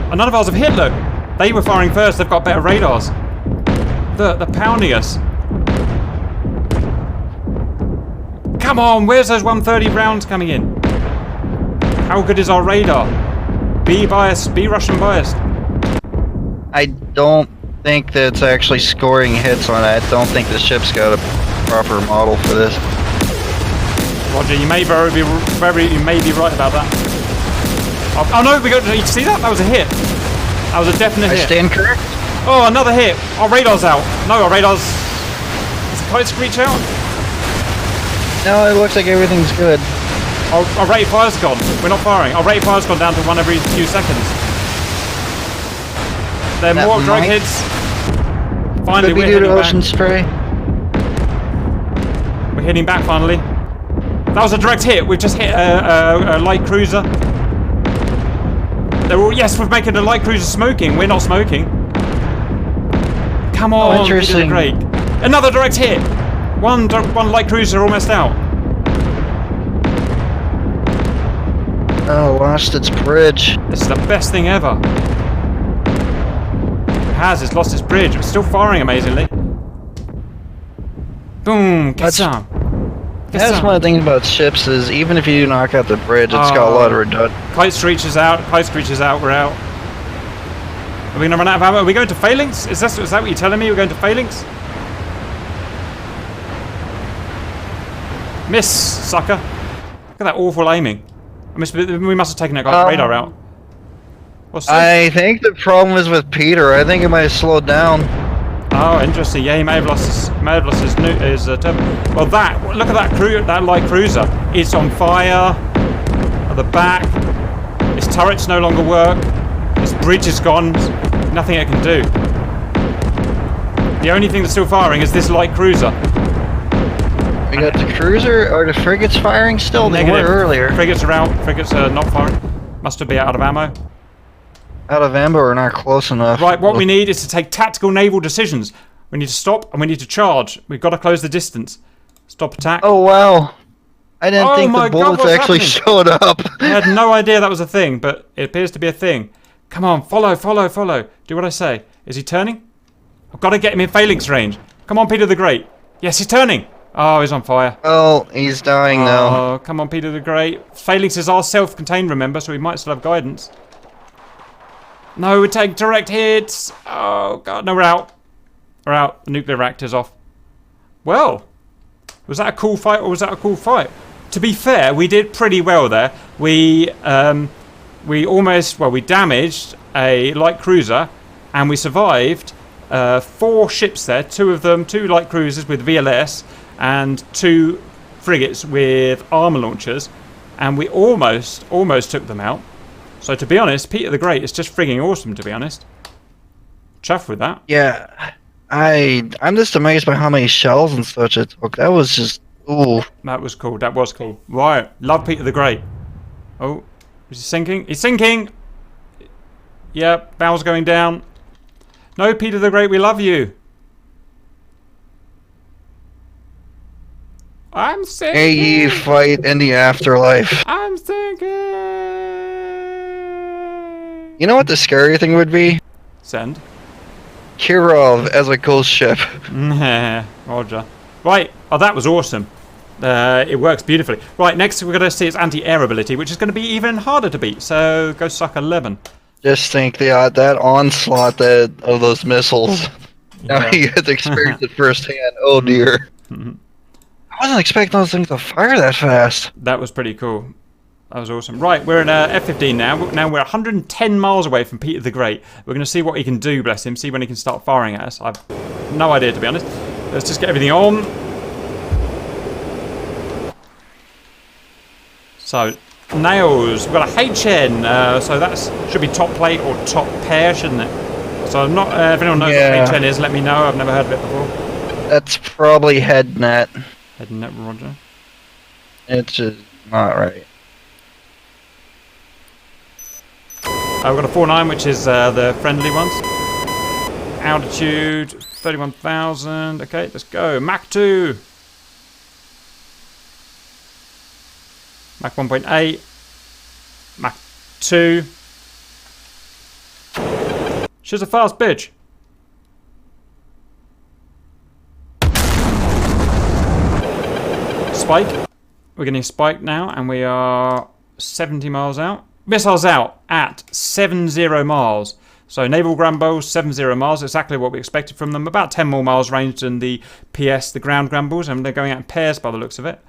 And none of ours have hit, look. They were firing first, they've got better radars. They're pounding us. Come on, where's those 130 rounds coming in? How good is our radar? Be biased, be Russian biased. I don't think that it's actually scoring hits on it. I don't think the ship's got a proper model for this. Roger, you may be right about that. Oh no, we got. You see that? That was a hit. That was a definite hit. I stand correct. Oh, another hit. Our radar's out. No, our radar's. Does the kite screech out? No, it looks like everything's good. Our rate of fire's gone. We're not firing. Our rate of fire's gone down to 1 every few seconds. There are more direct hits. Finally, we're hitting back. Ocean spray. We're hitting back finally. That was a direct hit. We've just hit a light cruiser. They're all, yes, we're making a light cruiser smoking. We're not smoking. Come on, interesting. Great. Another direct hit. One light cruiser almost out. Oh, lost its bridge. This is the best thing ever. It's lost its bridge. It's still firing amazingly. Boom, get some. That's one of the things about ships is even if you do knock out the bridge, it's got a lot of redundant. Kite Screecher's out. We're out. Are we going to run out of ammo? Are we going to phalanx? Is that what you're telling me? We're going to phalanx? Miss, sucker. Look at that awful aiming. We must have taken that guy's radar out. I think the problem is with Peter. I think it might have slowed down. Oh, interesting. Yeah, he may have lost his turbo. Well, look at that light cruiser. It's on fire at the back. Its turrets no longer work. Its bridge is gone. Nothing it can do. The only thing that's still firing is this light cruiser. We got the cruiser or the frigates firing still. They were earlier. Frigates are out. Frigates are not firing. Must have been out of ammo. Out of ammo or not close enough. Right, what we need is to take tactical naval decisions. We need to stop and we need to charge. We've got to close the distance. Stop attack. Oh, wow. I didn't think the bullets actually showed up. I had no idea that was a thing, but it appears to be a thing. Come on, follow. Do what I say. Is he turning? I've got to get him in phalanx range. Come on, Peter the Great. Yes, he's turning. Oh, he's on fire. Oh, he's dying now. Oh, come on, Peter the Great. Phalanxes are self-contained, remember, so we might still have guidance. No, we take direct hits. Oh, God. No, we're out. We're out. The nuclear reactor's off. Well, was that a cool fight or was that a cool fight? To be fair, we did pretty well there. We damaged a light cruiser and we survived 4 ships there. 2 light cruisers with VLS and 2 frigates with armor launchers. And we almost took them out. So to be honest, Peter the Great is just frigging awesome, to be honest. Chuffed with that. Yeah, I'm just amazed by how many shells and such it took. That was just, ooh. That was cool, Right, love Peter the Great. Oh, is he sinking? He's sinking! Yep, bow's going down. No, Peter the Great, we love you. I'm sinking! May ye fight in the afterlife. I'm sinking! You know what the scary thing would be? Send. Kirov as a ghost ship. Roger. Right. Oh, that was awesome. It works beautifully. Right, next we're going to see its anti-air ability, which is going to be even harder to beat. So, go suck 11. Just think that onslaught of those missiles. Yeah. Now you get to experience it firsthand. Oh, dear. I wasn't expecting those things to fire that fast. That was pretty cool. That was awesome. Right, we're in F-15 now. Now we're 110 miles away from Peter the Great. We're going to see what he can do, bless him. See when he can start firing at us. I've no idea, to be honest. Let's just get everything on. So, nails. We've got a HN. So that should be top plate or top pair, shouldn't it? So I'm not. If anyone knows what HN is, let me know. I've never heard of it before. That's probably head net. Head net, Roger. It's just not right. We've got a 4.9, which is the friendly ones. Altitude 31,000. Okay, let's go. Mach 2. Mach 1.8. Mach 2. She's a fast bitch. Spike. We're getting a spike now, and we are 70 miles out. Missiles out at 70 miles. So naval ground balls, 70 miles. Exactly what we expected from them. About 10 more miles range than the PS, the ground balls, and they're going out in pairs by the looks of it.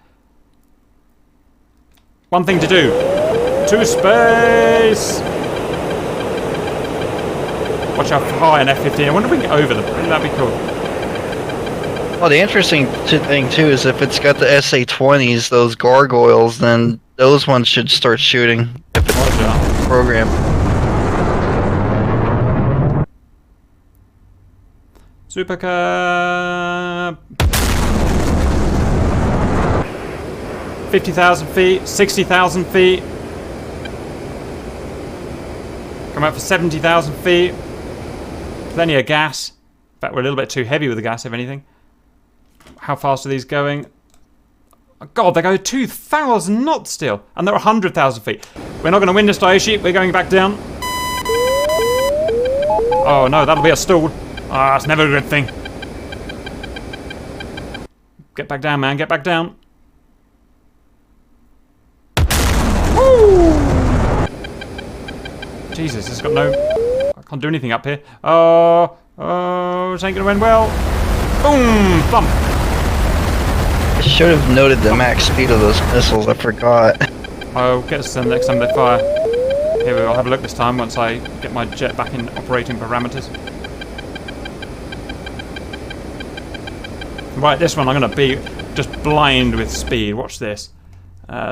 One thing to do. To space! Watch how high an F-15. I wonder if we can get over them. That'd be cool. Well, the interesting thing too is if it's got the SA-20s, those gargoyles, then those ones should start shooting if it's programmed. Super Cup. 50,000 feet, 60,000 feet. Come out for 70,000 feet. Plenty of gas. In fact, we're a little bit too heavy with the gas, if anything. How fast are these going? Oh, God, they go 2,000 knots still. And they're 100,000 feet. We're not going to win this Daiichi. We're going back down. Oh, no, that'll be a stall. Ah, it's never a good thing. Get back down, man. Get back down. Woo! Jesus, it's got no... I can't do anything up here. Oh, this ain't going to end well. Boom! Thump! I should have noted the max speed of those missiles. I forgot. I'll get us them next time they fire. Here we will have a look this time once I get my jet back in operating parameters. Right, this one I'm going to be just blind with speed. Watch this.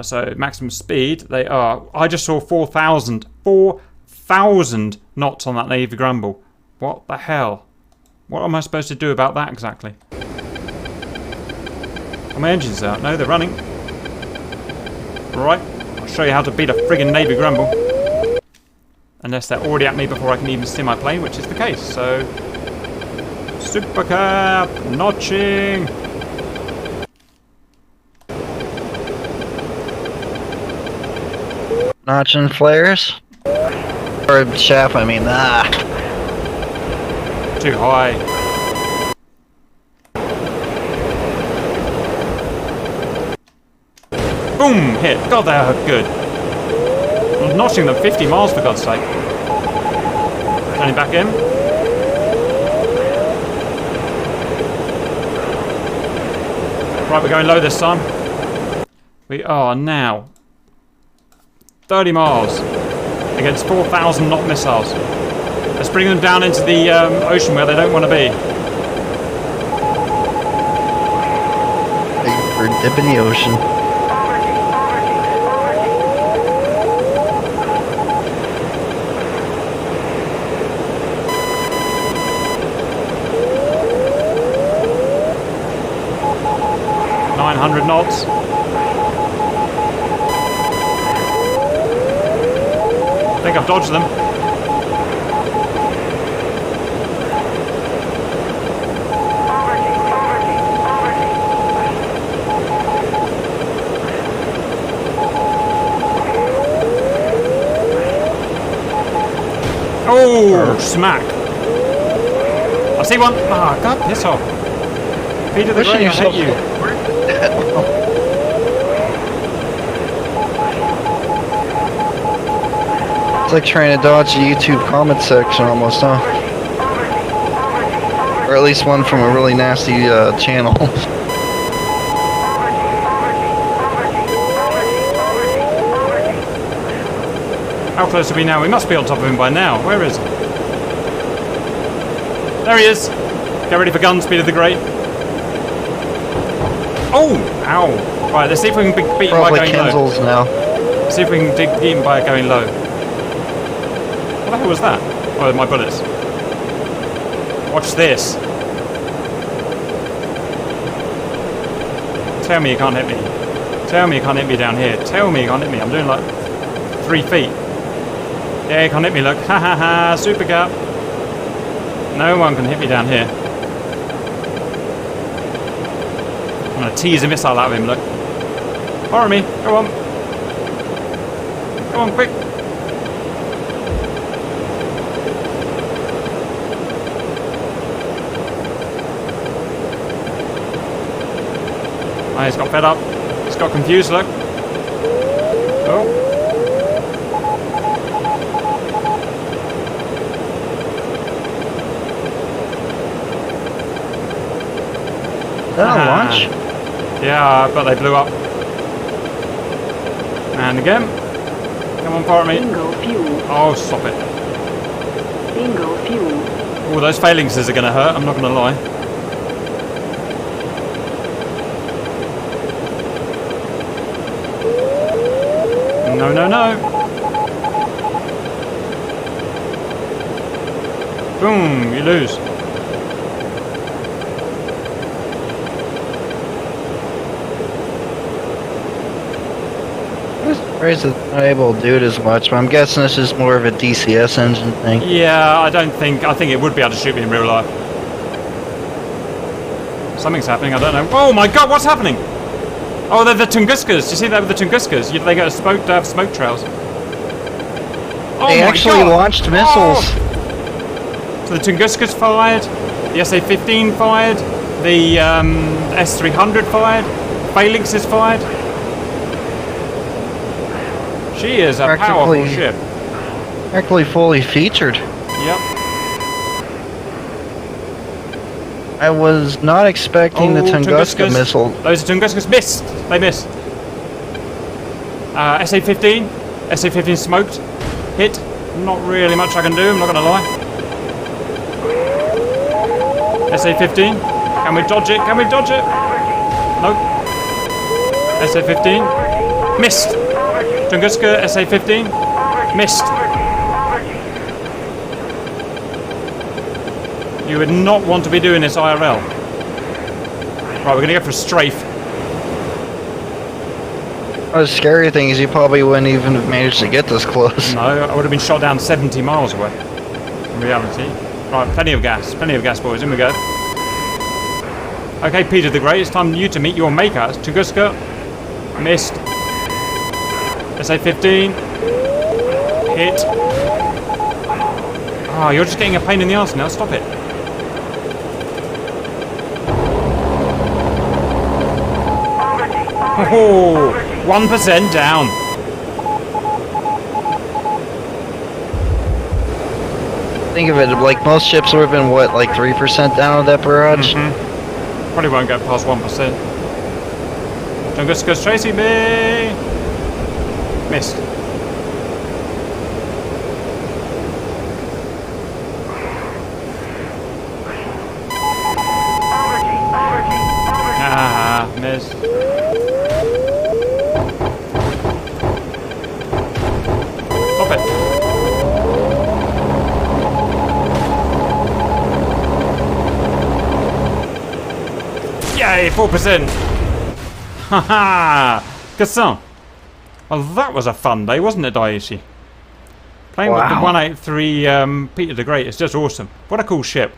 So maximum speed, they are... I just saw 4,000 knots on that Navy Grumble. What the hell? What am I supposed to do about that exactly? Are my engines out? No, they're running. Right, I'll show you how to beat a friggin' Navy Grumble. Unless they're already at me before I can even steer my plane, which is the case. So, Super Cap, notching. Notching flares? Or chaff, I mean. Too high. Boom! Hit. God, they are good. I'm notching them 50 miles for God's sake. Turning back in. Right, we're going low this time. We are now 30 miles against 4,000 knot missiles. Let's bring them down into the ocean where they don't want to be. We're dipping the ocean. Knots. I think I've dodged them. Oh, smack. I see one. Ah, God, piss off. Peter the Great, I hate you. It's like trying to dodge the YouTube comment section almost, huh? Or at least one from a really nasty channel. How close are we now? We must be on top of him by now. Where is he? There he is. Get ready for gun speed of the Great. Oh! Ow. Right, let's see if we can beat him by going low. Now. See if we can beat him by going low. What the hell was that? Oh, my bullets. Watch this. Tell me you can't hit me. Tell me you can't hit me down here. Tell me you can't hit me. I'm doing like 3 feet. Yeah, you can't hit me, look. Ha ha ha, Super Cup. No one can hit me down here. I'm going to tease a missile out of him, look. Fire me. Go on. Go on, quick. Oh, he's got fed up. He's got confused, look. Oh. Is that a launch? Yeah, but they blew up. And again. Come on, fire me. Bingo fuel. Oh, stop it. Bingo fuel. Oh, those phalanxes are going to hurt, I'm not going to lie. No, no, no. Boom, you lose. I'm surprised it's not able to do it as much, but I'm guessing this is more of a DCS engine thing. Yeah, I think it would be able to shoot me in real life. Something's happening, I don't know. Oh my god, what's happening? Oh, they're the Tunguskas. Do you see that with the Tunguskas? They get smoke to have smoke trails. Oh They my actually god. launched missiles. Oh. So the Tunguskas fired, the SA-15 fired, the S-300 fired, Phalanx is fired. She is a powerful ship. Actually fully featured. Yep. I was not expecting the Tunguska missile. Those Tunguskas missed. They missed. SA-15. SA-15 smoked. Hit. Not really much I can do, I'm not going to lie. SA-15. Can we dodge it? Can we dodge it? Nope. SA-15. Missed. Tunguska, SA-15. Missed. You would not want to be doing this IRL. Right, we're going to go for a strafe. The scary thing is you probably wouldn't even have managed to get this close. No, I would have been shot down 70 miles away. In reality. Right, plenty of gas, boys. In we go. Okay, Peter the Great, it's time for you to meet your maker. Tunguska. Missed. SA-15. Hit. Oh, you're just getting a pain in the arse now. Stop it. Oh, 1% down. Think of it, like most ships would have been what, like 3% down on that barrage? Probably won't get past 1%. Tunguska's chasing me. Missed. Ah, missed. Stop it. Yay, 4%. Haha. Gasson. Well, that was a fun day, wasn't it, Daiichi? Playing with the 183 Peter the Great is just awesome. What a cool ship.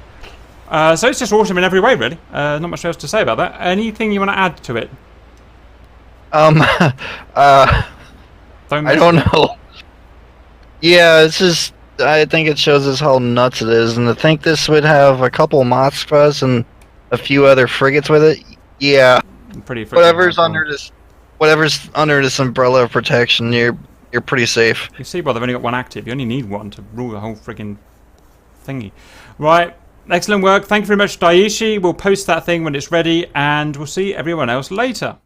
So it's just awesome in every way, really. Not much else to say about that. Anything you want to add to it? I don't know. Yeah, it's just, I think it shows us how nuts it is, and to think this would have a couple Moskvas and a few other frigates with it, yeah. Pretty whatever's under this umbrella of protection, you're pretty safe. You see why they've only got one active. You only need one to rule the whole friggin' thingy. Right. Excellent work. Thank you very much, Daiichi. We'll post that thing when it's ready, and we'll see everyone else later.